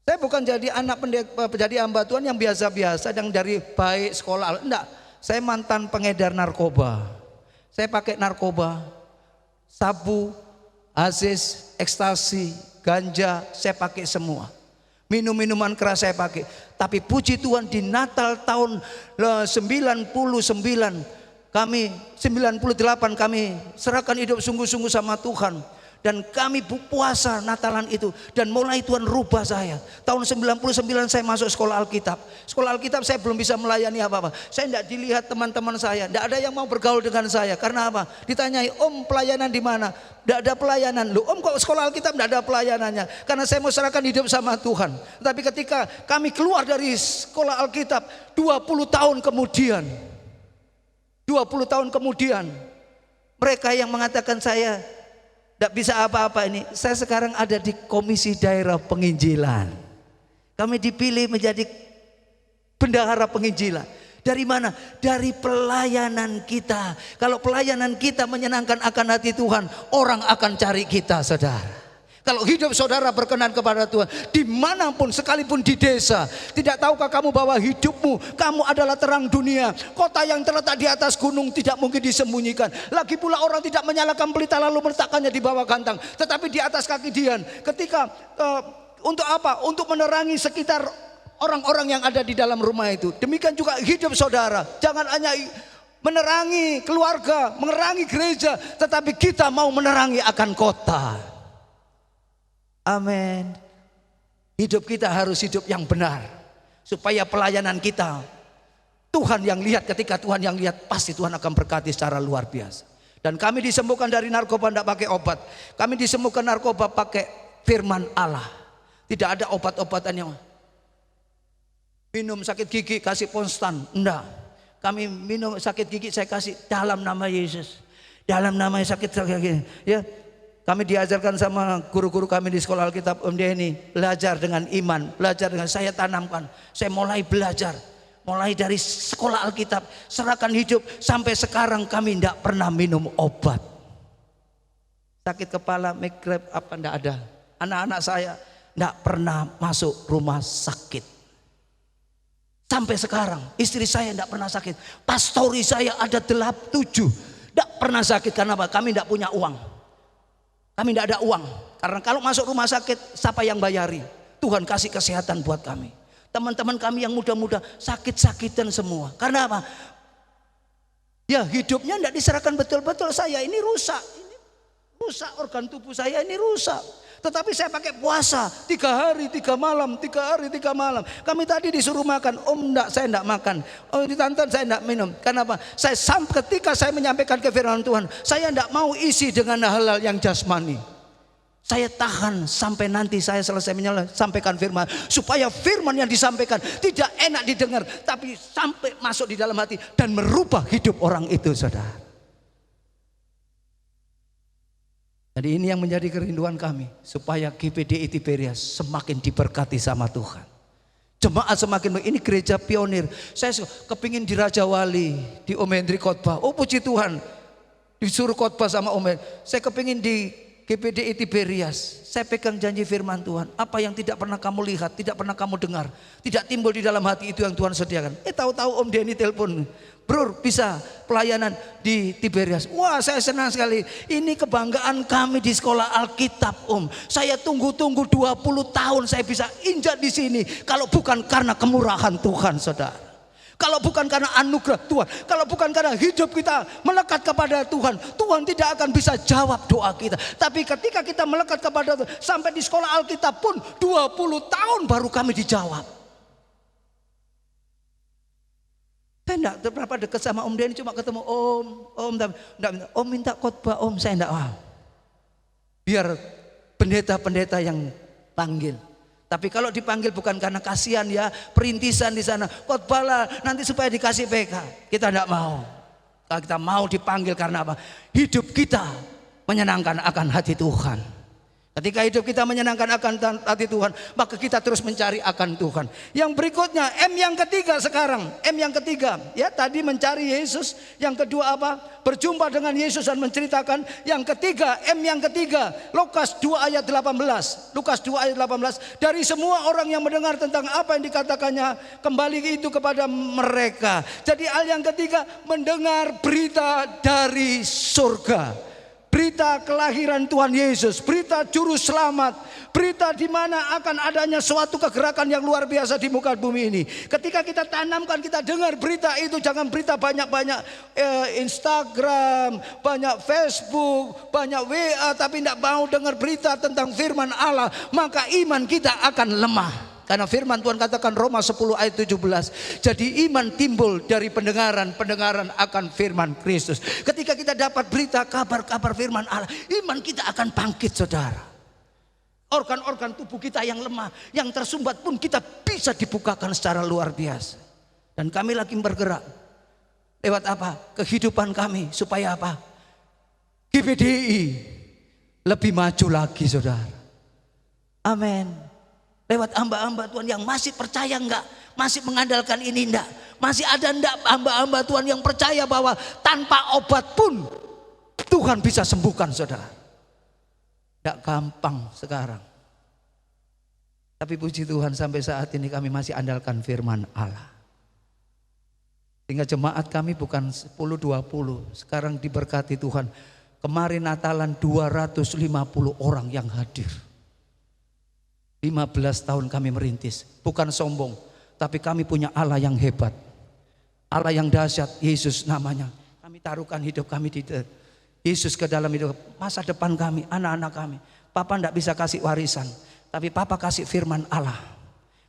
Saya bukan jadi anak pendeta, jadi hamba Tuhan yang biasa-biasa, yang dari baik sekolah. Enggak, saya mantan pengedar narkoba. Saya pakai narkoba, sabu, aziz, ekstasi, ganja, saya pakai semua. Minum-minuman keras saya pakai. Tapi puji Tuhan di Natal tahun 99, kami 98 kami serahkan hidup sungguh-sungguh sama Tuhan. Dan kami puasa Natalan itu, dan mulai Tuhan rubah saya. Tahun 99 saya masuk sekolah Alkitab. Sekolah Alkitab saya belum bisa melayani apa-apa. Saya tidak dilihat teman-teman saya, tidak ada yang mau bergaul dengan saya. Karena apa? Ditanyai, Om pelayanan di mana? Tidak ada pelayanan. Loh, Om kok sekolah Alkitab tidak ada pelayanannya? Karena saya mau serahkan hidup sama Tuhan. Tapi ketika kami keluar dari sekolah Alkitab, 20 tahun kemudian, mereka yang mengatakan saya tidak bisa apa-apa ini, saya sekarang ada di Komisi Daerah Penginjilan. Kami dipilih menjadi bendahara penginjilan. Dari mana? Dari pelayanan kita. Kalau pelayanan kita menyenangkan akan hati Tuhan, orang akan cari kita, saudara. Kalau hidup saudara berkenan kepada Tuhan, dimanapun, sekalipun di desa, tidak tahukah kamu bahwa hidupmu, kamu adalah terang dunia. Kota yang terletak di atas gunung tidak mungkin disembunyikan. Lagi pula orang tidak menyalakan pelita lalu meletakkannya di bawah gantang, tetapi di atas kaki Dian. Ketika untuk apa? Untuk menerangi sekitar orang-orang yang ada di dalam rumah itu. Demikian juga hidup saudara. Jangan hanya menerangi keluarga, menerangi gereja, tetapi kita mau menerangi akan kota. Amin. Hidup kita harus hidup yang benar, supaya pelayanan kita Tuhan yang lihat. Ketika Tuhan yang lihat, pasti Tuhan akan berkati secara luar biasa. Dan kami disembuhkan dari narkoba tidak pakai obat. Kami disembuhkan narkoba pakai firman Allah. Tidak ada obat-obatan yang minum sakit gigi kasih ponstan, enggak. Kami minum sakit gigi saya kasih dalam nama Yesus. Dalam nama sakit gigi, ya. Kami diajarkan sama guru-guru kami di sekolah Alkitab, Om Denny, belajar dengan iman, belajar dengan saya tanamkan. Saya mulai belajar, mulai dari sekolah Alkitab, serahkan hidup, sampai sekarang kami tidak pernah minum obat. Sakit kepala, migrain apa enggak ada. Anak-anak saya tidak pernah masuk rumah sakit. Sampai sekarang istri saya tidak pernah sakit. Pastori saya ada 7 tidak pernah sakit. Karena apa? Kami tidak punya uang. Kami tidak ada uang. Karena kalau masuk rumah sakit, siapa yang bayari? Tuhan kasih kesehatan buat kami. Teman-teman kami yang muda-muda sakit-sakitan semua. Karena apa? Ya hidupnya tidak diserahkan betul-betul. Saya ini rusak. Rusak organ tubuh saya ini rusak. Tetapi saya pakai puasa 3 hari 3 malam, 3 hari 3 malam. Kami tadi disuruh makan, enggak, saya enggak makan. Oh, ditantan saya enggak minum. Kenapa? Ketika saya menyampaikan ke firman Tuhan, saya enggak mau isi dengan hal-hal yang jasmani. Saya tahan sampai nanti saya selesai menyampaikan firman, supaya firman yang disampaikan tidak enak didengar, tapi sampai masuk di dalam hati dan merubah hidup orang itu, saudara. Jadi ini yang menjadi kerinduan kami, supaya GPDI Tiberias semakin diberkati sama Tuhan. Jemaat semakin, ini gereja pionir. Saya kepingin di Raja Wali, di Om Hendri khotbah. Oh puji Tuhan, disuruh khotbah sama Om Hendri. Saya kepingin di GPDI Tiberias. Saya pegang janji firman Tuhan. Apa yang tidak pernah kamu lihat, tidak pernah kamu dengar, tidak timbul di dalam hati, itu yang Tuhan sediakan. Tahu-tahu Om Denny telepon, Bro, bisa pelayanan di Tiberias. Wah, saya senang sekali. Ini kebanggaan kami di sekolah Alkitab, Om. Saya tunggu-tunggu 20 tahun saya bisa injak di sini. Kalau bukan karena kemurahan Tuhan, saudara. Kalau bukan karena anugerah Tuhan, kalau bukan karena hidup kita melekat kepada Tuhan, Tuhan tidak akan bisa jawab doa kita. Tapi ketika kita melekat kepada Tuhan, sampai di sekolah Alkitab pun 20 tahun baru kami dijawab. Saya enggak berapa dekat sama Om Denny, cuma ketemu Om minta khotbah Om, saya enggak mau. Biar pendeta-pendeta yang panggil. Tapi kalau dipanggil bukan karena kasihan ya, perintisan di sana, khotbahlah nanti supaya dikasih PK. Kita enggak mau. Kalau kita mau dipanggil karena apa? Hidup kita menyenangkan akan hati Tuhan. Ketika hidup kita menyenangkan akan hati Tuhan, maka kita terus mencari akan Tuhan. Yang berikutnya, M yang ketiga sekarang. M yang ketiga, ya tadi mencari Yesus. Yang kedua apa? Berjumpa dengan Yesus dan menceritakan. Yang ketiga, M yang ketiga, Lukas 2 ayat 18. Lukas 2 ayat 18. Dari semua orang yang mendengar tentang apa yang dikatakannya, kembali itu kepada mereka. Jadi hal yang ketiga, mendengar berita dari surga. Berita kelahiran Tuhan Yesus, berita juru selamat, berita di mana akan adanya suatu kegerakan yang luar biasa di muka bumi ini. Ketika kita tanamkan, kita dengar berita itu, jangan berita banyak-banyak Instagram, banyak Facebook, banyak WA, tapi tidak mau dengar berita tentang firman Allah, maka iman kita akan lemah. Karena firman Tuhan katakan Roma 10 ayat 17. Jadi iman timbul dari pendengaran akan firman Kristus. Ketika kita dapat berita kabar-kabar firman Allah, iman kita akan bangkit, saudara. Organ-organ tubuh kita yang lemah, yang tersumbat pun kita bisa dibukakan secara luar biasa. Dan kami lagi bergerak. Lewat apa? Kehidupan kami. Supaya apa? GPDI lebih maju lagi, saudara. Amin. Lewat hamba-hamba Tuhan yang masih percaya enggak, masih mengandalkan ini enggak, masih ada enggak hamba-hamba Tuhan yang percaya bahwa tanpa obat pun Tuhan bisa sembuhkan, saudara. Tidak gampang sekarang. Tapi puji Tuhan sampai saat ini kami masih andalkan firman Allah. Sehingga jemaat kami bukan 10-20. Sekarang diberkati Tuhan. Kemarin Natalan 250 orang yang hadir. 15 tahun kami merintis. Bukan sombong. Tapi kami punya Allah yang hebat. Allah yang dahsyat. Yesus namanya. Kami taruhkan hidup kami di Yesus ke dalam hidup. Masa depan kami, anak-anak kami. Papa tidak bisa kasih warisan. Tapi Papa kasih firman Allah.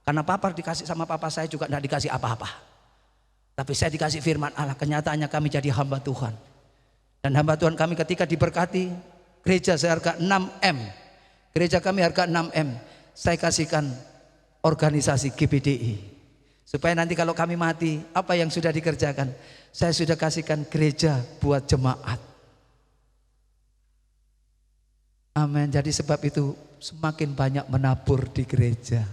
Karena Papa dikasih sama Papa saya juga tidak dikasih apa-apa. Tapi saya dikasih firman Allah. Kenyataannya kami jadi hamba Tuhan. Dan hamba Tuhan kami ketika diberkati. Gereja seharga 6M. Gereja kami harga 6M. Saya kasihkan organisasi GPDI. Supaya nanti kalau kami mati, apa yang sudah dikerjakan? Saya sudah kasihkan gereja buat jemaat. Amin. Jadi sebab itu semakin banyak menabur di gereja.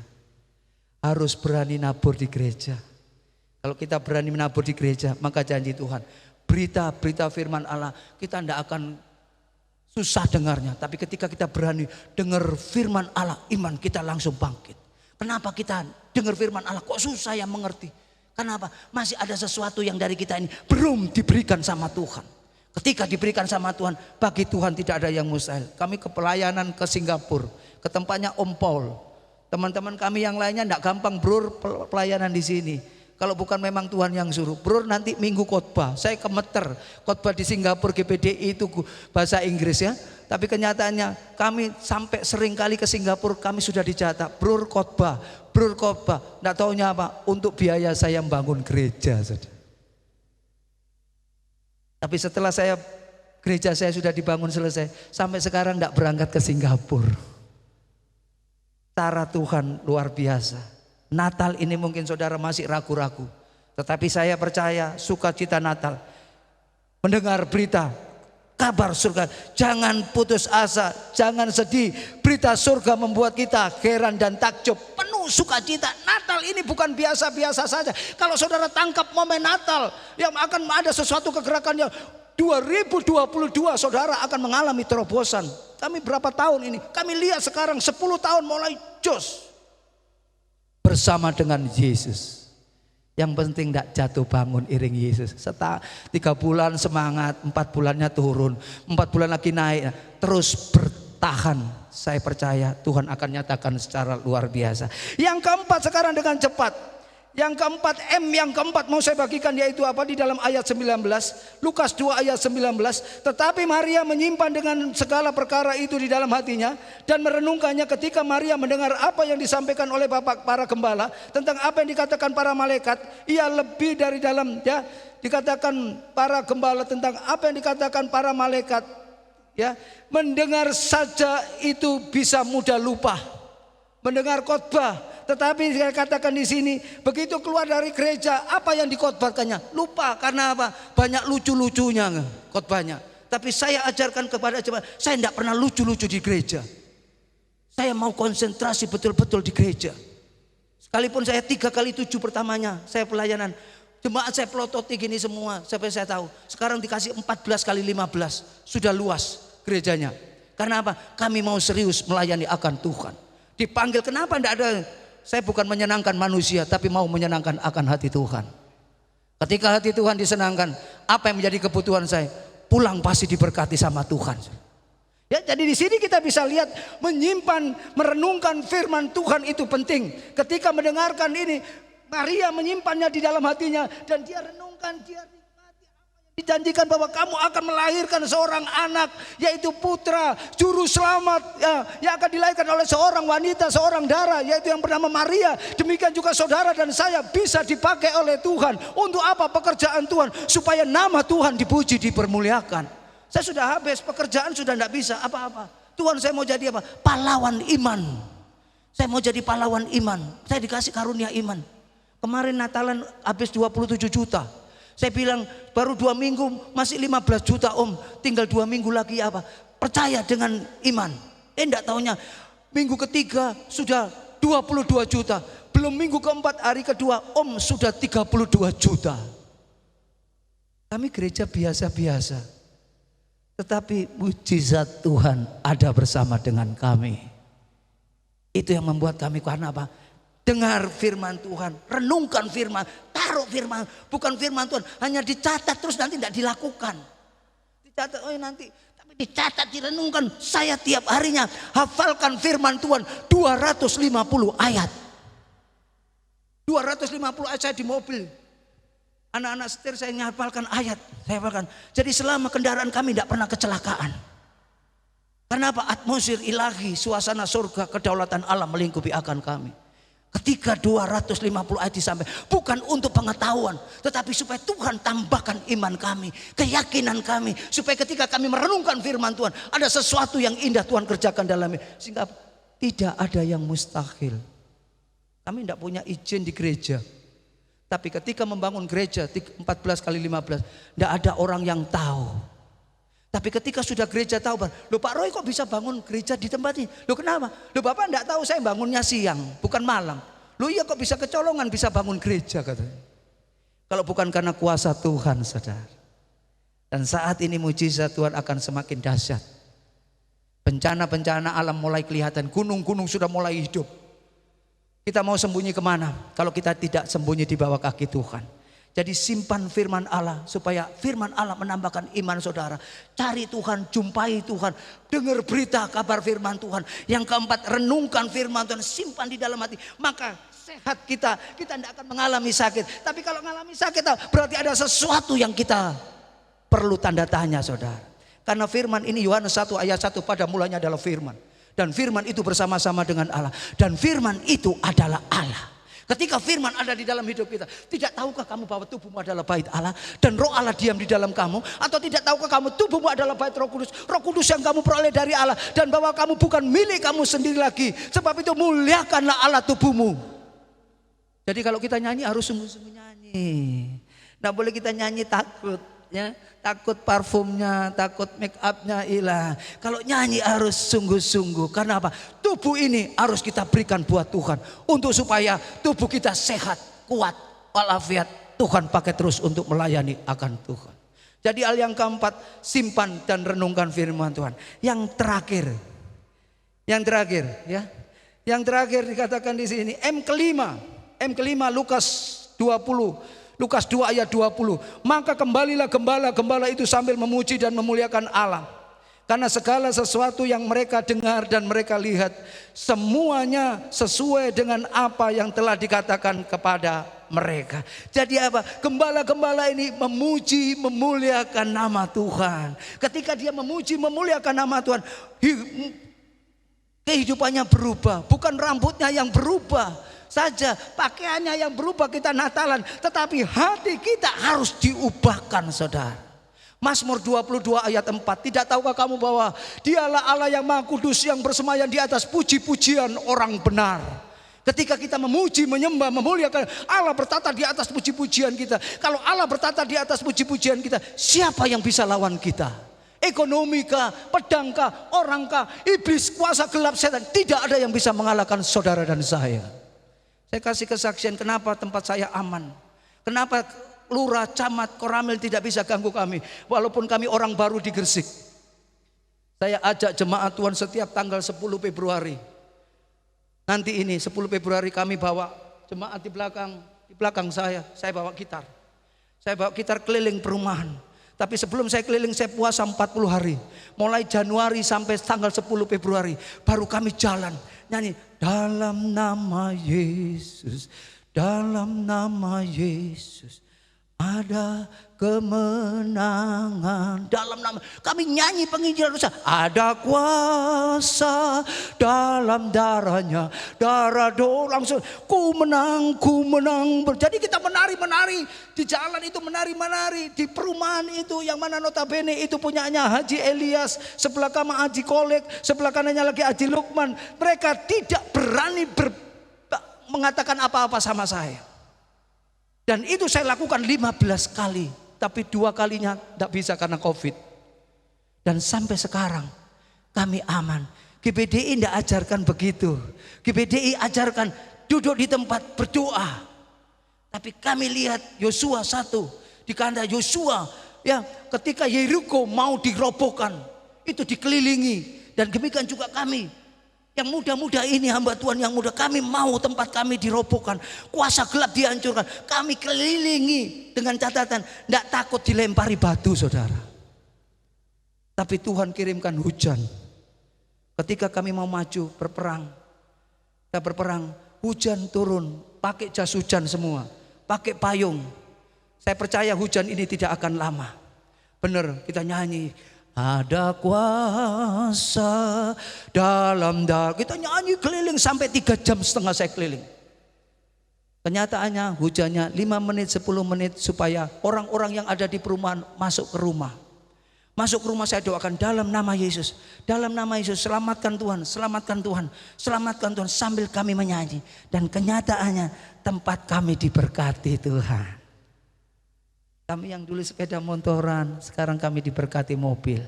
Harus berani nabur di gereja. Kalau kita berani menabur di gereja, maka janji Tuhan, berita-berita firman Allah, kita tidak akan susah dengarnya. Tapi ketika kita berani dengar firman Allah, iman kita langsung bangkit. Kenapa kita dengar firman Allah kok susah ya mengerti? Kenapa? Masih ada sesuatu yang dari kita ini belum diberikan sama Tuhan. Ketika diberikan sama Tuhan, bagi Tuhan tidak ada yang mustahil. Kami ke pelayanan ke Singapura, ke tempatnya Om Paul. Teman-teman kami yang lainnya tidak gampang bro pelayanan di sini. Kalau bukan memang Tuhan yang suruh, bro nanti minggu khotbah. Saya kemeter khotbah di Singapura GPDI itu bahasa Inggris ya. Tapi kenyataannya kami sampai sering kali ke Singapura kami sudah dicatat bro khotbah. Tidak taunya apa? Untuk biaya saya membangun gereja. Tapi setelah gereja saya sudah dibangun selesai, sampai sekarang tidak berangkat ke Singapura. Cara Tuhan luar biasa. Natal ini mungkin saudara masih ragu-ragu, tetapi saya percaya sukacita Natal. Mendengar berita, kabar surga, jangan putus asa, jangan sedih. Berita surga membuat kita heran dan takjub, penuh sukacita. Natal ini bukan biasa-biasa saja. Kalau saudara tangkap momen Natal, yang akan ada sesuatu kegerakan yang 2022 saudara akan mengalami terobosan. Kami berapa tahun ini, kami lihat sekarang 10 tahun mulai jos bersama dengan Yesus. Yang penting tidak jatuh bangun iring Yesus. 3 bulan semangat, 4 bulannya turun, 4 bulan lagi naik, terus bertahan. Saya percaya Tuhan akan nyatakan secara luar biasa. Yang keempat sekarang dengan cepat. Yang keempat, yang keempat mau saya bagikan yaitu apa? Di dalam ayat 19, Lukas 2 ayat 19. Tetapi Maria menyimpan dengan segala perkara itu di dalam hatinya dan merenungkannya. Ketika Maria mendengar apa yang disampaikan oleh bapak para gembala tentang apa yang dikatakan para malaikat, ia lebih dari dalam ya, dikatakan para gembala tentang apa yang dikatakan para malaikat ya, mendengar saja itu bisa mudah lupa. Mendengar khotbah, tetapi saya katakan di sini, begitu keluar dari gereja, apa yang dikhotbahkannya lupa. Karena apa? Banyak lucu-lucunya khotbahnya. Tapi saya ajarkan kepada jemaat, saya tidak pernah lucu-lucu di gereja. Saya mau konsentrasi betul-betul di gereja. Sekalipun saya 3 kali 7 pertamanya saya pelayanan, jemaat saya pelototi gini semua sampai saya tahu. Sekarang dikasih 14 kali 15, sudah luas gerejanya. Karena apa? Kami mau serius melayani akan Tuhan. Dipanggil, kenapa tidak ada? Saya bukan menyenangkan manusia, tapi mau menyenangkan akan hati Tuhan. Ketika hati Tuhan disenangkan, apa yang menjadi kebutuhan saya? Pulang pasti diberkati sama Tuhan. Ya, jadi di sini kita bisa lihat menyimpan, merenungkan firman Tuhan itu penting. Ketika mendengarkan ini, Maria menyimpannya di dalam hatinya dan dia renungkan, dia dijanjikan bahwa kamu akan melahirkan seorang anak, yaitu putra juru selamat ya, yang akan dilahirkan oleh seorang wanita, seorang darah, yaitu yang bernama Maria. Demikian juga saudara dan saya bisa dipakai oleh Tuhan. Untuk apa? Pekerjaan Tuhan, supaya nama Tuhan dipuji, dipermuliakan. Saya sudah habis, pekerjaan sudah tidak bisa apa-apa. Tuhan, saya mau jadi apa? Pahlawan iman. Saya mau jadi pahlawan iman. Saya dikasih karunia iman. Kemarin Natalan habis 27 juta. Saya bilang baru 2 minggu masih 15 juta om, tinggal 2 minggu lagi apa? Percaya dengan iman. Enggak taunya minggu ketiga sudah 22 juta. Belum minggu keempat, hari kedua om sudah 32 juta. Kami gereja biasa-biasa. Tetapi mujizat Tuhan ada bersama dengan kami. Itu yang membuat kami, karena apa? Dengar firman Tuhan, renungkan firman, taruh firman. Bukan firman Tuhan hanya dicatat terus nanti tidak dilakukan. Dicatat, oh nanti, tapi dicatat, direnungkan. Saya tiap harinya hafalkan firman Tuhan 250 ayat. 250 ayat saya di mobil. Anak-anak setir saya hafalkan ayat, saya hafalkan. Jadi selama kendaraan kami tidak pernah kecelakaan. Karena apa? Atmosfer ilahi, suasana surga, kedaulatan Allah melingkupi akan kami. Ketika 250 ayat disampaikan, bukan untuk pengetahuan, tetapi supaya Tuhan tambahkan iman kami, keyakinan kami, supaya ketika kami merenungkan firman Tuhan, ada sesuatu yang indah Tuhan kerjakan dalamnya, sehingga tidak ada yang mustahil. Kami tidak punya izin di gereja, tapi ketika membangun gereja 14 kali 15, tidak ada orang yang tahu. Tapi ketika sudah gereja tahu, loh Pak Roy kok bisa bangun gereja di tempat ini? Loh kenapa? Loh Bapak enggak tahu saya bangunnya siang, bukan malam. Loh iya kok bisa kecolongan bisa bangun gereja katanya. Kalau bukan karena kuasa Tuhan, saudara. Dan saat ini mujizat Tuhan akan semakin dahsyat. Bencana-bencana alam mulai kelihatan, gunung-gunung sudah mulai hidup. Kita mau sembunyi kemana? Kalau kita tidak sembunyi di bawah kaki Tuhan. Jadi simpan firman Allah supaya firman Allah menambahkan iman saudara. Cari Tuhan, jumpai Tuhan, dengar berita kabar firman Tuhan. Yang keempat, renungkan firman Tuhan, simpan di dalam hati. Maka sehat kita tidak akan mengalami sakit. Tapi kalau mengalami sakit berarti ada sesuatu yang kita perlu tanda tanya saudara. Karena firman ini Yohanes 1 ayat 1, pada mulanya adalah firman. Dan firman itu bersama-sama dengan Allah. Dan firman itu adalah Allah. Ketika firman ada di dalam hidup kita, tidak tahukah kamu bahwa tubuhmu adalah bait Allah dan roh Allah diam di dalam kamu? Atau tidak tahukah kamu tubuhmu adalah bait Roh Kudus, Roh Kudus yang kamu peroleh dari Allah, dan bahwa kamu bukan milik kamu sendiri lagi. Sebab itu muliakanlah Allah tubuhmu. Jadi kalau kita nyanyi harus sungguh-sungguh nyanyi. Tidak boleh kita nyanyi takut, ya. Takut parfumnya, takut make upnya hilang. Kalau nyanyi harus sungguh-sungguh. Karena apa? Tubuh ini harus kita berikan buat Tuhan, untuk supaya tubuh kita sehat, kuat, walafiat. Tuhan pakai terus untuk melayani akan Tuhan. Jadi hal yang keempat, simpan dan renungkan firman Tuhan. Yang terakhir ya. Yang terakhir dikatakan di sini, M kelima Lukas 20. Lukas 2 ayat 20. Maka kembalilah gembala-gembala itu sambil memuji dan memuliakan Allah. Karena segala sesuatu yang mereka dengar dan mereka lihat, semuanya sesuai dengan apa yang telah dikatakan kepada mereka. Jadi apa? Gembala-gembala ini memuji, memuliakan nama Tuhan. Ketika dia memuji, memuliakan nama Tuhan, kehidupannya berubah. Bukan rambutnya yang berubah saja, pakaiannya yang berubah, kita Natalan, tetapi hati kita harus diubahkan saudara. Mazmur 22 ayat 4, tidak tahukah kamu bahwa dialah Allah yang Maha Kudus, yang bersemayam di atas puji-pujian orang benar. Ketika kita memuji, menyembah, memuliakan, Allah bertata di atas puji-pujian kita. Kalau Allah bertata di atas puji-pujian kita, siapa yang bisa lawan kita? Ekonomikah, pedangkah, orangkah, iblis, kuasa gelap, setan, tidak ada yang bisa mengalahkan saudara dan saya. Saya kasih kesaksian kenapa tempat saya aman. Kenapa lurah, camat, koramil tidak bisa ganggu kami. Walaupun kami orang baru di Gresik. Saya ajak jemaat Tuhan setiap tanggal 10 Februari. Nanti ini 10 Februari kami bawa jemaat di belakang saya bawa gitar. Saya bawa gitar keliling perumahan. Tapi sebelum saya keliling saya puasa 40 hari. Mulai Januari sampai tanggal 10 Februari baru kami jalan nyanyi, dalam nama Yesus, dalam nama Yesus ada kemenangan. Dalam nama, kami nyanyi penginjilan dosa, ada kuasa dalam darahnya, darah langsung ku menang. Jadi kita menari di jalan itu, menari di perumahan itu, yang mana notabene itu punyanya Haji Elias, sebelah kanan Haji Kolek, sebelah kanannya lagi Haji Lukman. Mereka tidak berani mengatakan apa-apa sama saya. Dan itu saya lakukan 15 kali. Tapi 2 kalinya tidak bisa karena COVID. Dan sampai sekarang kami aman. GBDI tidak ajarkan begitu. GBDI ajarkan duduk di tempat berdoa. Tapi kami lihat Yosua 1. Di kanda Yosua Ya, ketika Yeriko mau dirobohkan, itu dikelilingi. Dan demikian juga kami yang muda-muda ini, hamba Tuhan yang muda, kami mau tempat kami dirobohkan, kuasa gelap dihancurkan. Kami kelilingi dengan catatan tidak takut dilempari batu, saudara. Tapi Tuhan kirimkan hujan. Ketika kami mau maju berperang, kita berperang, hujan turun, pakai jas hujan semua, pakai payung. Saya percaya hujan ini tidak akan lama. Benar, kita nyanyi, ada kuasa dalam darah. Kita nyanyi keliling sampai 3,5 jam saya keliling. Kenyataannya hujannya 5 menit, 10 menit supaya orang-orang yang ada di perumahan masuk ke rumah. Masuk ke rumah, saya doakan dalam nama Yesus. Dalam nama Yesus, selamatkan Tuhan, selamatkan Tuhan, selamatkan Tuhan, sambil kami menyanyi. Dan kenyataannya tempat kami diberkati Tuhan. Kami yang dulu sepeda motoran, sekarang kami diberkati mobil.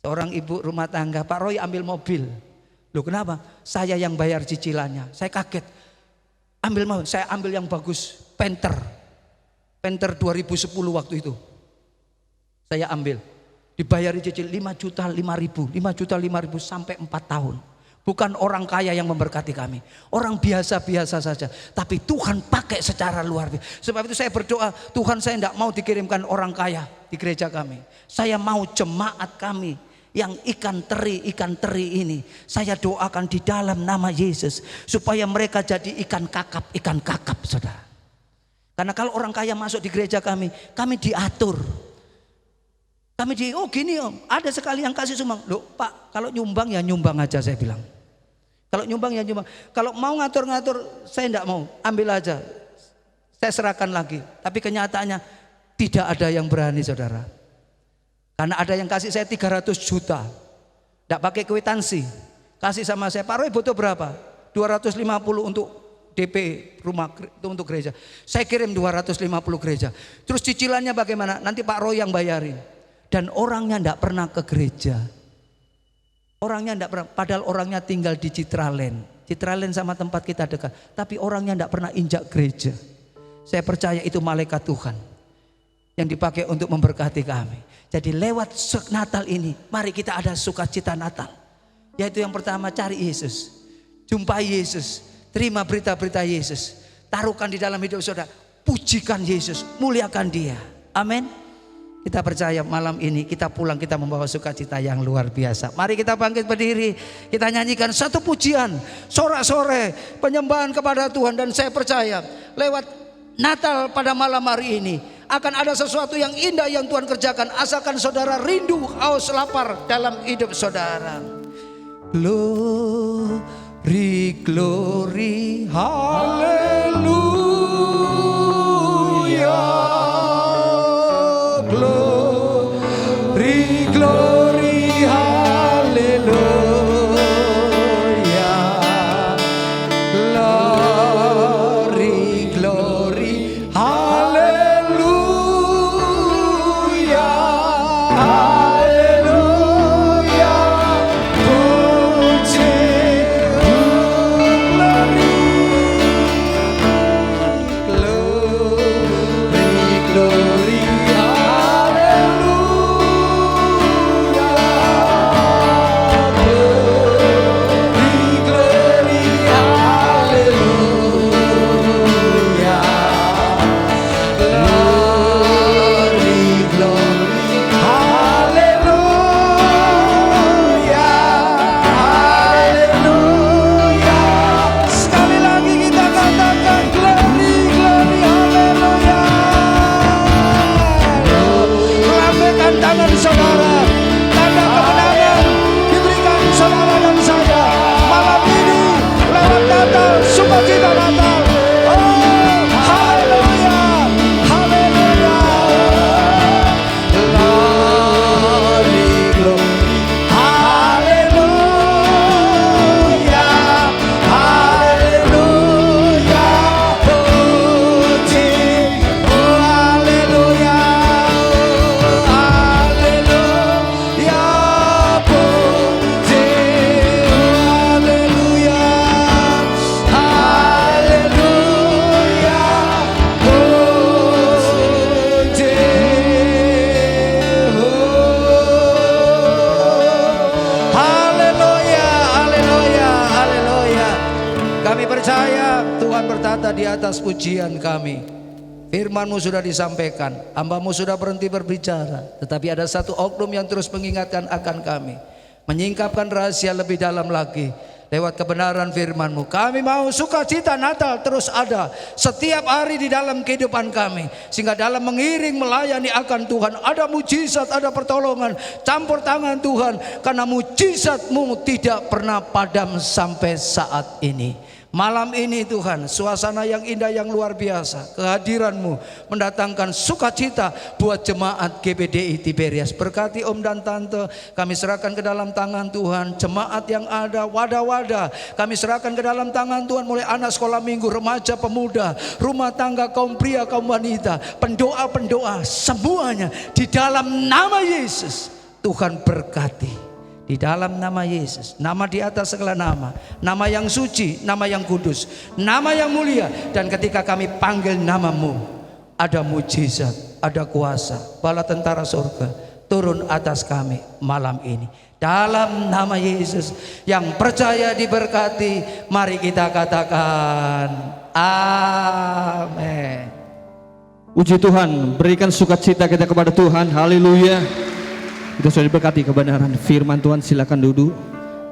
Seorang ibu rumah tangga, Pak Roy ambil mobil. Loh kenapa? Saya yang bayar cicilannya. Saya kaget. Saya ambil yang bagus, Panther 2010 waktu itu. Saya ambil, dibayari cicil 5.500.000 sampai 4 tahun. Bukan orang kaya yang memberkati kami, orang biasa-biasa saja. Tapi Tuhan pakai secara luar biasa. Sebab itu saya berdoa, Tuhan, saya tidak mau dikirimkan orang kaya di gereja kami. Saya mau jemaat kami yang ikan teri ini, saya doakan di dalam nama Yesus, supaya mereka jadi ikan kakap, saudara. Karena kalau orang kaya masuk di gereja kami diatur. Kami gini om, ada sekali yang kasih sumbang. Loh Pak, kalau nyumbang ya nyumbang aja, saya bilang. Kalau nyumbang ya nyumbang. Kalau mau ngatur-ngatur, saya tidak mau, ambil aja. Saya serahkan lagi. Tapi kenyataannya tidak ada yang berani, saudara. Karena ada yang kasih saya 300 juta. Tidak pakai kwitansi. Kasih sama saya, Pak Roy butuh berapa? 250 untuk DP rumah untuk gereja. Saya kirim 250 gereja. Terus cicilannya bagaimana? Nanti Pak Roy yang bayarin. Dan orangnya tidak pernah ke gereja. Orangnya tidak pernah, padahal orangnya tinggal di Citraland sama tempat kita dekat. Tapi orangnya tidak pernah injak gereja. Saya percaya itu malaikat Tuhan yang dipakai untuk memberkati kami. Jadi lewat Natal ini, mari kita ada sukacita Natal. Yaitu yang pertama, cari Yesus, jumpai Yesus, terima berita-berita Yesus, taruhkan di dalam hidup saudara, pujikan Yesus, muliakan Dia. Amin. Kita percaya malam ini kita pulang, kita membawa sukacita yang luar biasa. Mari kita bangkit berdiri, kita nyanyikan satu pujian, sorak-sore penyembahan kepada Tuhan. Dan saya percaya lewat Natal pada malam hari ini akan ada sesuatu yang indah yang Tuhan kerjakan, asalkan saudara rindu, haus, lapar dalam hidup saudara. Glory, glory, haleluya. Glory, glory, hallelujah. Glory, glory, hallelujah. Hallelujah. Puji, glory, di atas pujian kami. Firman-Mu sudah disampaikan, hamba-Mu sudah berhenti berbicara, tetapi ada satu oknum yang terus mengingatkan akan kami, menyingkapkan rahasia lebih dalam lagi lewat kebenaran firman-Mu. Kami mau sukacita Natal terus ada setiap hari di dalam kehidupan kami, sehingga dalam mengiring melayani akan Tuhan ada mujizat, ada pertolongan, campur tangan Tuhan, karena mujizat-Mu tidak pernah padam sampai saat ini. Malam ini Tuhan, suasana yang indah yang luar biasa, kehadiran-Mu mendatangkan sukacita buat jemaat GPDI Tiberias. Berkati Om dan Tante, kami serahkan ke dalam tangan Tuhan. Jemaat yang ada, wadah-wadah, kami serahkan ke dalam tangan Tuhan. Mulai anak sekolah minggu, remaja, pemuda, rumah tangga, kaum pria, kaum wanita, pendoa-pendoa, semuanya di dalam nama Yesus. Tuhan berkati. Di dalam nama Yesus, nama di atas segala nama, nama yang suci, nama yang kudus, nama yang mulia. Dan ketika kami panggil nama-Mu, ada mujizat, ada kuasa. Bala tentara surga turun atas kami malam ini. Dalam nama Yesus, yang percaya diberkati, mari kita katakan amin. Puji Tuhan, berikan sukacita kita kepada Tuhan. Haleluya. Kita sudah diberkati kebenaran firman Tuhan. Silakan duduk.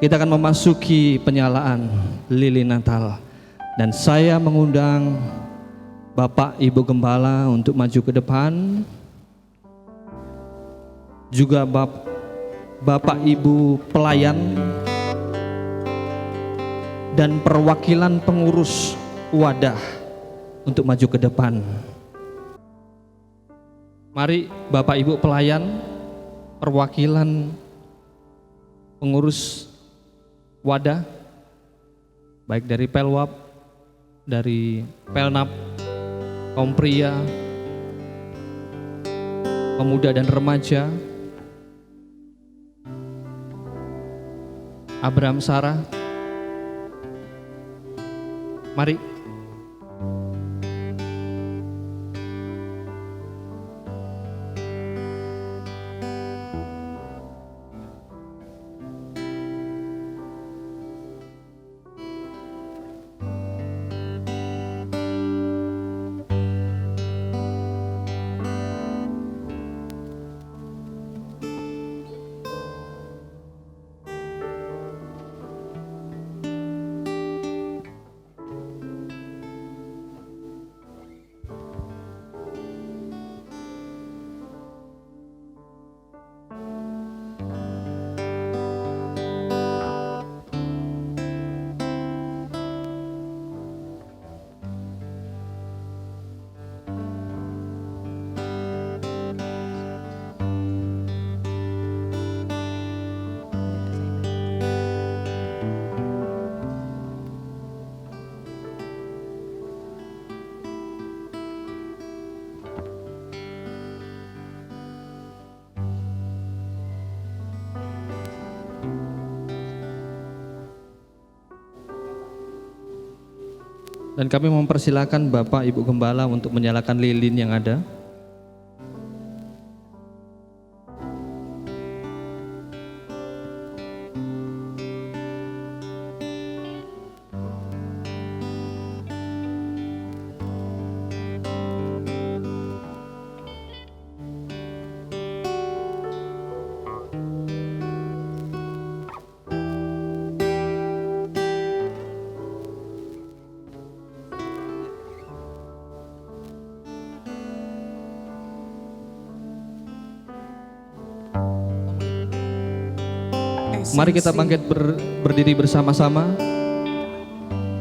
Kita akan memasuki penyalaan lilin Natal, dan saya mengundang Bapak Ibu Gembala untuk maju ke depan, juga Bapak Ibu pelayan dan perwakilan pengurus wadah untuk maju ke depan. Mari Bapak Ibu pelayan, perwakilan pengurus wadah, baik dari Pelwap, dari Pelnap, kaum pria, pemuda dan remaja, Abraham Sarah, mari. Dan kami mempersilakan Bapak Ibu Gembala untuk menyalakan lilin yang ada. Mari kita bangkit berdiri bersama-sama.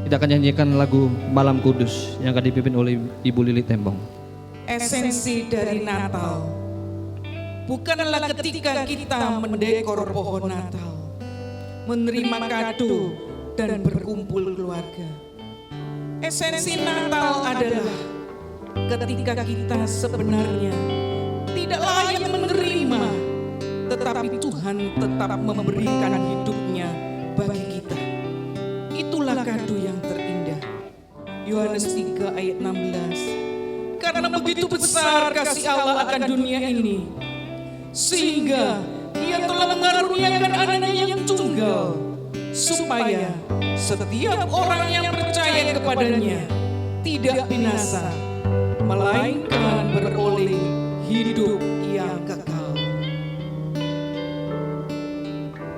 Kita akan nyanyikan lagu Malam Kudus yang akan dipimpin oleh Ibu Lili Tembong. Esensi dari Natal bukanlah ketika kita mendekor pohon Natal, menerima kado dan berkumpul keluarga. Esensi Natal adalah ketika kita sebenarnya tidak layak menerima, tetapi Tuhan tetap memberikan hidupnya bagi kita. Itulah kado yang terindah. Yohanes 3 ayat 16. Karena begitu besar kasih Allah akan dunia ini, sehingga Ia telah mengaruniakan anaknya yang tunggal, supaya setiap orang yang percaya kepadanya tidak binasa, melainkan beroleh hidup yang kekal.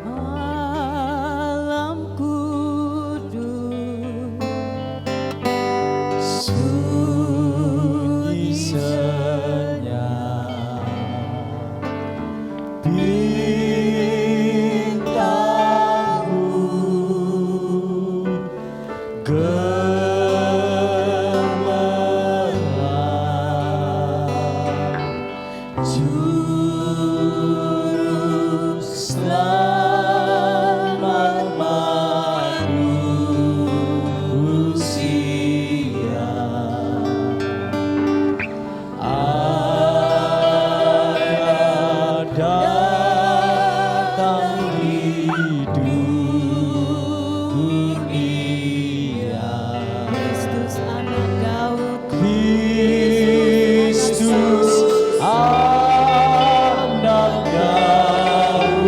Alam kudus, sunyi senyap, bintangmu gemerlap, juru selamat manusia. Ada datang di dunia, Kristus anak Daud, Kristus anak Daud,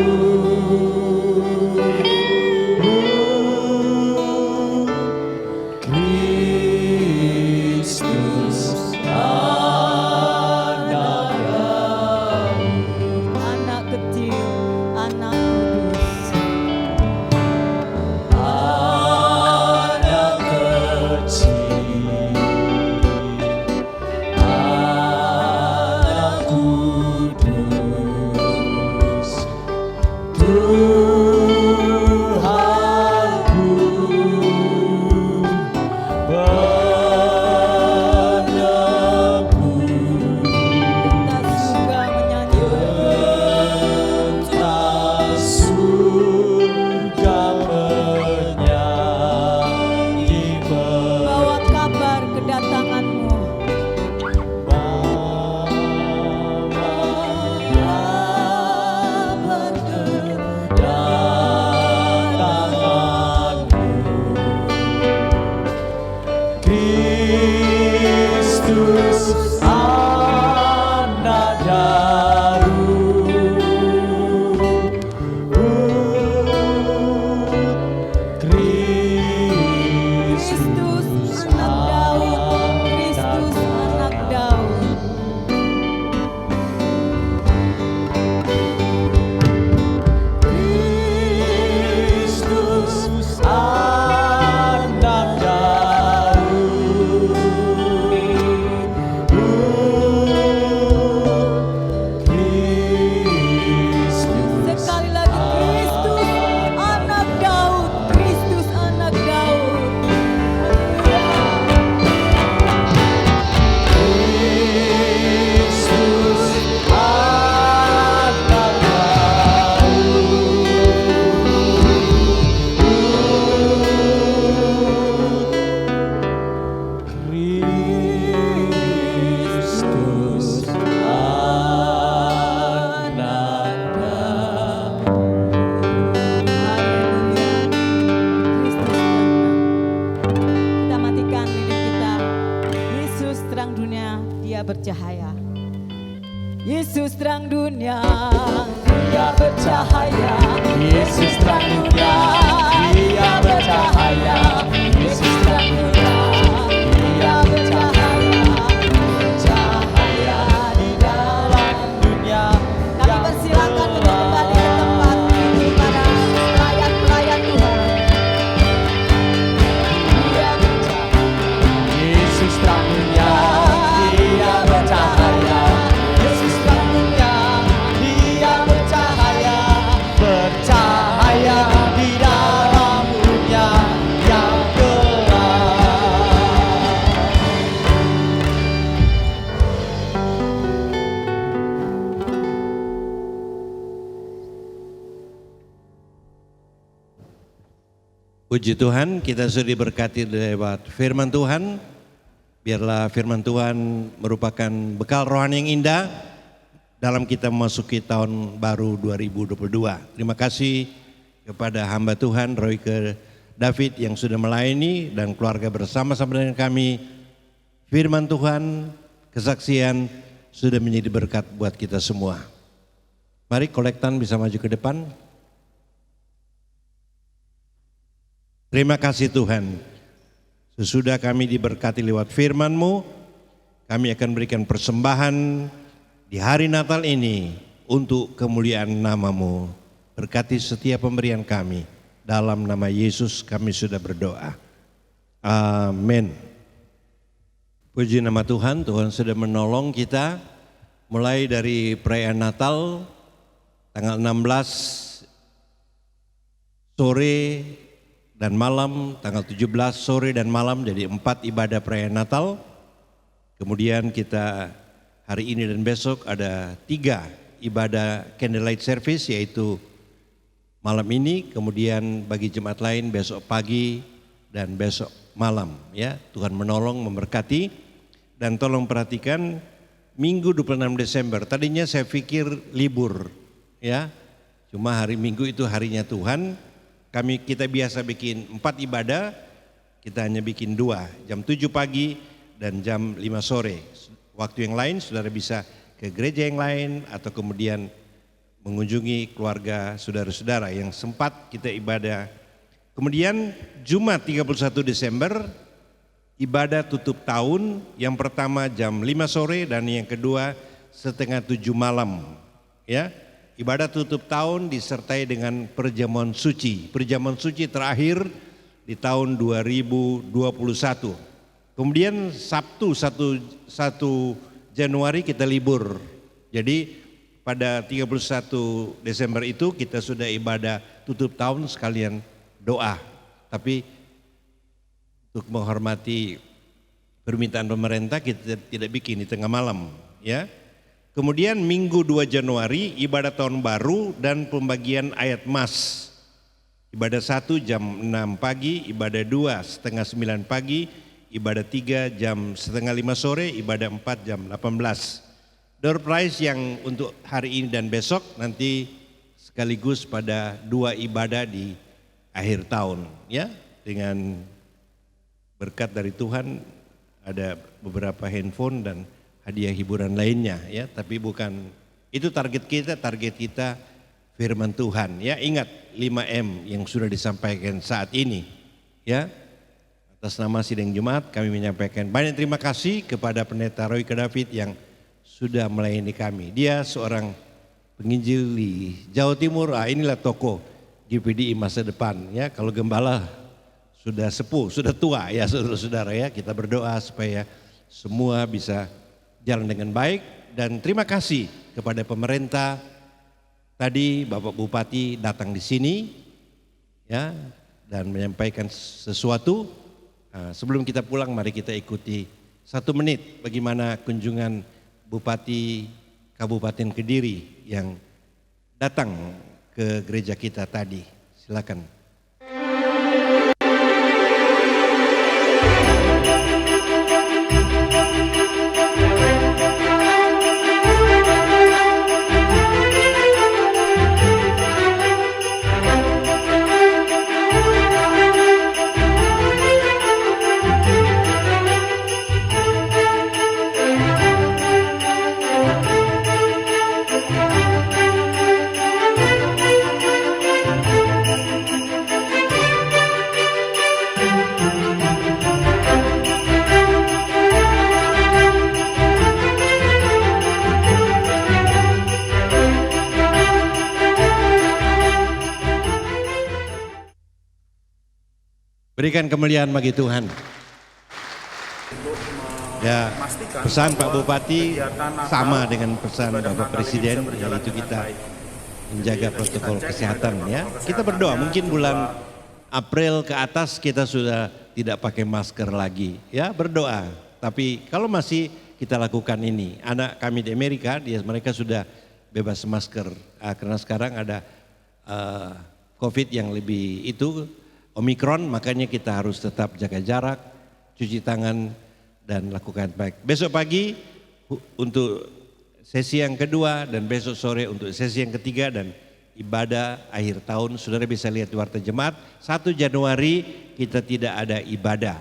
Kristus anak Daud, anak kecil, anak kudus, anak kecil, anak kudus, Tuhanku penebus. Pentas surga menyanyi, bawa kabar kedatanganmu, bawa kabar kedatanganmu, Kristus anak Daud, Kristus anak Daud. Kristus anak Daud, Kristus. Sekali lagi, Kristus anak Daud, Kristus anak Daud. Kristus anak Daud, Kristus anak Daud. Kita matikan lilin kita. Yesus terang dunia, Dia bercahaya. Yesus terang dunia, Dia bercahaya. Yesus terang dunia, Dia bercahaya. Yesus terang dunia, Dia bercahaya. Bercahaya di dalam dunia. Kami persilakan untuk kembali ke tempat ini para pelayan-pelayan Tuhan. Dia bercahaya. Yesus terang dunia, Dia bercahaya. Yesus terang dunia, Dia bercahaya. Bercahaya di dalam dunia yang Puji Tuhan, kita sudah diberkati lewat firman Tuhan. Biarlah firman Tuhan merupakan bekal rohani yang indah dalam kita memasuki tahun baru 2022. Terima kasih kepada hamba Tuhan Royke David yang sudah melayani dan keluarga bersama-sama dengan kami. Firman Tuhan, kesaksian sudah menjadi berkat buat kita semua. Mari kolektan bisa maju ke depan. Terima kasih Tuhan. Sesudah kami diberkati lewat firman-Mu, kami akan berikan persembahan di hari Natal ini untuk kemuliaan nama-Mu. Berkati setiap pemberian kami. Dalam nama Yesus kami sudah berdoa. Amin. Puji nama Tuhan, Tuhan sudah menolong kita mulai dari perayaan Natal tanggal 16 sore dan malam, tanggal 17 sore dan malam, jadi 4 ibadah perayaan Natal. Kemudian kita hari ini dan besok ada 3 ibadah candlelight service, yaitu malam ini, kemudian bagi jemaat lain besok pagi dan besok malam. Ya, Tuhan menolong, memberkati, dan tolong perhatikan Minggu 26 Desember. Tadinya saya pikir libur, ya, cuma hari Minggu itu harinya Tuhan. Kita biasa bikin 4 ibadah, kita hanya bikin 2, jam 7 pagi dan jam 5 sore. Waktu yang lain saudara bisa ke gereja yang lain atau kemudian mengunjungi keluarga saudara-saudara yang sempat kita ibadah. Kemudian Jumat 31 Desember ibadah tutup tahun, yang pertama jam 5 sore dan yang kedua setengah 7 malam. Ya. Ibadah tutup tahun disertai dengan perjamuan suci. Perjamuan suci terakhir di tahun 2021. Kemudian Sabtu 1 Januari kita libur. Jadi pada 31 Desember itu kita sudah ibadah tutup tahun sekalian doa. Tapi untuk menghormati permintaan pemerintah kita tidak bikin di tengah malam, ya. Kemudian Minggu 2 Januari ibadah tahun baru dan pembagian ayat mas. Ibadah 1 jam 6 pagi, ibadah 2 setengah 9 pagi, ibadah 3 jam setengah 5 sore, ibadah 4 jam 18. Door prize yang untuk hari ini dan besok nanti sekaligus pada 2 ibadah di akhir tahun, ya. Dengan berkat dari Tuhan ada beberapa handphone dan hadiah hiburan lainnya, ya, tapi bukan itu target kita firman Tuhan, ya. Ingat 5M yang sudah disampaikan saat ini, ya. Atas nama sidang Jumat kami menyampaikan banyak terima kasih kepada Pendeta Roy David yang sudah melayani kami. Dia seorang penginjil di Jawa Timur. Inilah tokoh GPDI masa depan, ya. Kalau gembala sudah sepuh, sudah tua, ya saudara-saudara, ya. Kita berdoa supaya semua bisa jalan dengan baik, dan terima kasih kepada pemerintah. Tadi Bapak Bupati datang di sini, ya, dan menyampaikan sesuatu. Sebelum kita pulang, mari kita ikuti 1 menit bagaimana kunjungan Bupati Kabupaten Kediri yang datang ke gereja kita tadi. Silakan. Berikan kemuliaan bagi Tuhan. Ya, pesan Pak Bupati sama dengan pesan Bapak Presiden, yaitu kita menjaga protokol kesehatan, ya. Kita berdoa, mungkin bulan April ke atas kita sudah tidak pakai masker lagi, ya, berdoa. Tapi kalau masih kita lakukan ini, anak kami di Amerika, mereka sudah bebas masker karena sekarang ada COVID yang lebih itu Omikron, makanya kita harus tetap jaga jarak, cuci tangan, dan lakukan baik. Besok pagi untuk sesi yang kedua dan besok sore untuk sesi yang ketiga dan ibadah akhir tahun. Saudara bisa lihat di Warta Jemaat, 1 Januari kita tidak ada ibadah,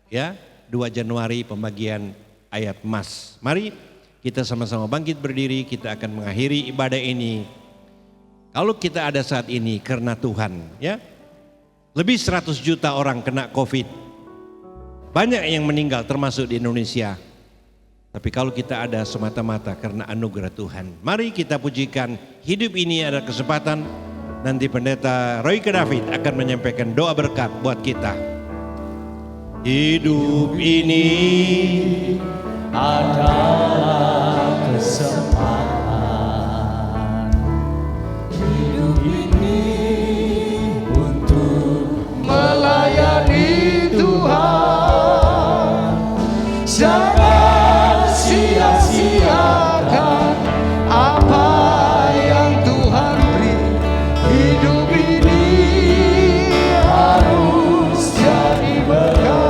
ya. 2 Januari pembagian ayat mas. Mari kita sama-sama bangkit berdiri, kita akan mengakhiri ibadah ini. Kalau kita ada saat ini karena Tuhan, ya. Lebih 100 juta orang kena COVID. banyak yang meninggal termasuk di Indonesia. Tapi kalau kita ada semata-mata karena anugerah Tuhan. Mari kita pujikan hidup ini ada kesempatan. Nanti pendeta Royke David akan menyampaikan doa berkat buat kita. Hidup ini adalah kesempatan. Hidup ini untuk melayani Tuhan. Jangan sia-siakan apa yang Tuhan beri. Hidup ini harus jadi berkat.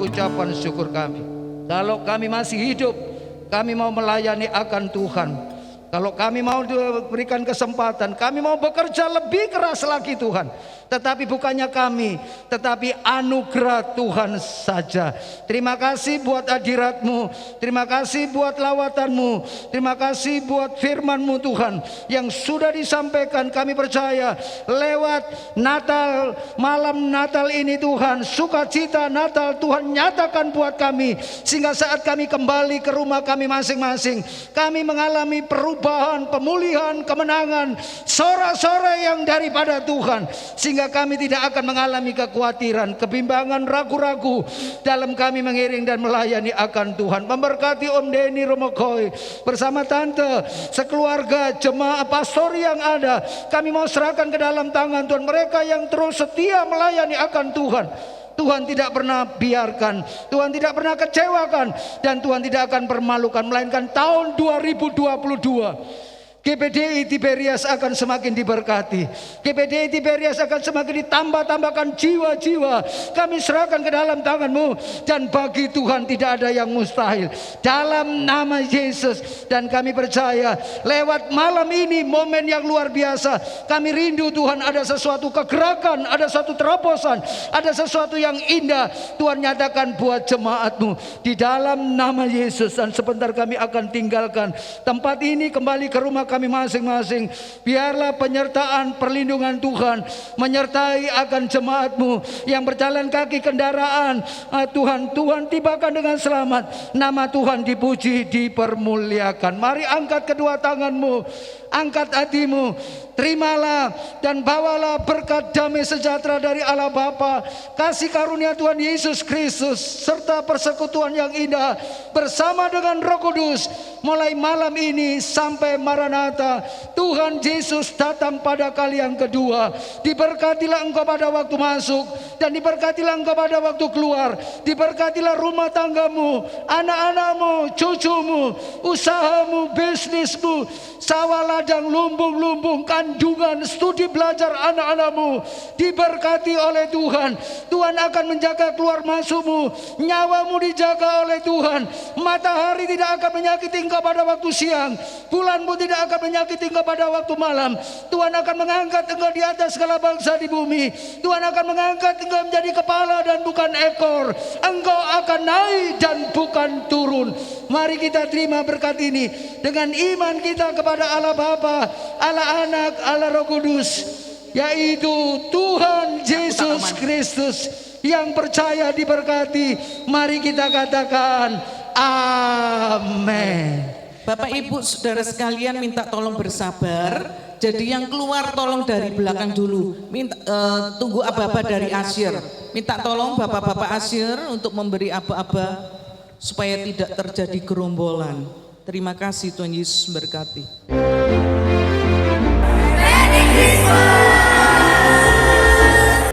Ucapan syukur kami. Kalau kami masih hidup, kami mau melayani akan Tuhan. Kalau kami mau diberikan kesempatan, kami mau bekerja lebih keras lagi Tuhan. Tetapi bukannya kami, tetapi anugerah Tuhan saja. Terima kasih buat hadirat-Mu, terima kasih buat lawatan-Mu, terima kasih buat firman-Mu Tuhan yang sudah disampaikan. Kami percaya lewat Natal, malam Natal ini Tuhan, sukacita Natal Tuhan nyatakan buat kami. Sehingga saat kami kembali ke rumah kami masing-masing, kami mengalami perubahan, pemulihan, kemenangan, sorak-sorai yang daripada Tuhan. Sehingga kami tidak akan mengalami kekhawatiran, kebimbangan, ragu-ragu dalam kami mengiring dan melayani akan Tuhan. Memberkati Om Denny Romokoy bersama Tante, sekeluarga, jemaah pastor yang ada. Kami mau serahkan ke dalam tangan Tuhan. Mereka yang terus setia melayani akan Tuhan. Tuhan tidak pernah biarkan, Tuhan tidak pernah kecewakan, dan Tuhan tidak akan permalukan. Melainkan tahun 2022 GPDI Tiberias akan semakin diberkati. GPDI Tiberias akan semakin ditambah-tambahkan jiwa-jiwa. Kami serahkan ke dalam tangan-Mu. Dan bagi Tuhan tidak ada yang mustahil. Dalam nama Yesus. Dan kami percaya lewat malam ini momen yang luar biasa. Kami rindu Tuhan ada sesuatu kegerakan, ada suatu terobosan, ada sesuatu yang indah Tuhan nyatakan buat jemaat-Mu. Di dalam nama Yesus. Dan sebentar kami akan tinggalkan tempat ini kembali ke rumah kami masing-masing. Biarlah penyertaan perlindungan Tuhan menyertai akan jemaat-Mu yang berjalan kaki kendaraan. Tuhan tibakan dengan selamat. Nama Tuhan dipuji, dipermuliakan. Mari angkat kedua tangan-Mu, angkat hatimu, terimalah dan bawalah berkat damai sejahtera dari Allah Bapa, kasih karunia Tuhan Yesus Kristus, serta persekutuan yang indah bersama dengan Roh Kudus mulai malam ini sampai Maranatha. Tuhan Yesus datang pada kali yang kedua. Diberkatilah engkau pada waktu masuk, dan diberkatilah engkau pada waktu keluar. Diberkatilah rumah tanggamu, anak-anakmu, cucumu, usahamu, bisnismu, sawah padang lumbung-lumbung, kandungan, studi belajar anak-anakmu diberkati oleh Tuhan. Tuhan akan menjaga keluar masukmu, nyawamu dijaga oleh Tuhan. Matahari tidak akan menyakiti engkau pada waktu siang, bulan pun tidak akan menyakiti engkau pada waktu malam. Tuhan akan mengangkat engkau di atas segala bangsa di bumi. Tuhan akan mengangkat engkau menjadi kepala dan bukan ekor. Engkau akan naik dan bukan turun. Mari kita terima berkat ini dengan iman kita kepada Allah Bapa, Allah Anak, Allah Roh Kudus, yaitu Tuhan Yesus Kristus yang percaya diberkati. Mari kita katakan amin. Bapak Ibu Saudara sekalian, minta tolong bersabar. Jadi yang keluar tolong dari belakang dulu. Minta tunggu aba-aba dari Asyir. Minta tolong bapak-bapak Asyir untuk memberi aba-aba supaya tidak terjadi gerombolan. Terima kasih, Tuhan Yesus berkati. Merry Christmas.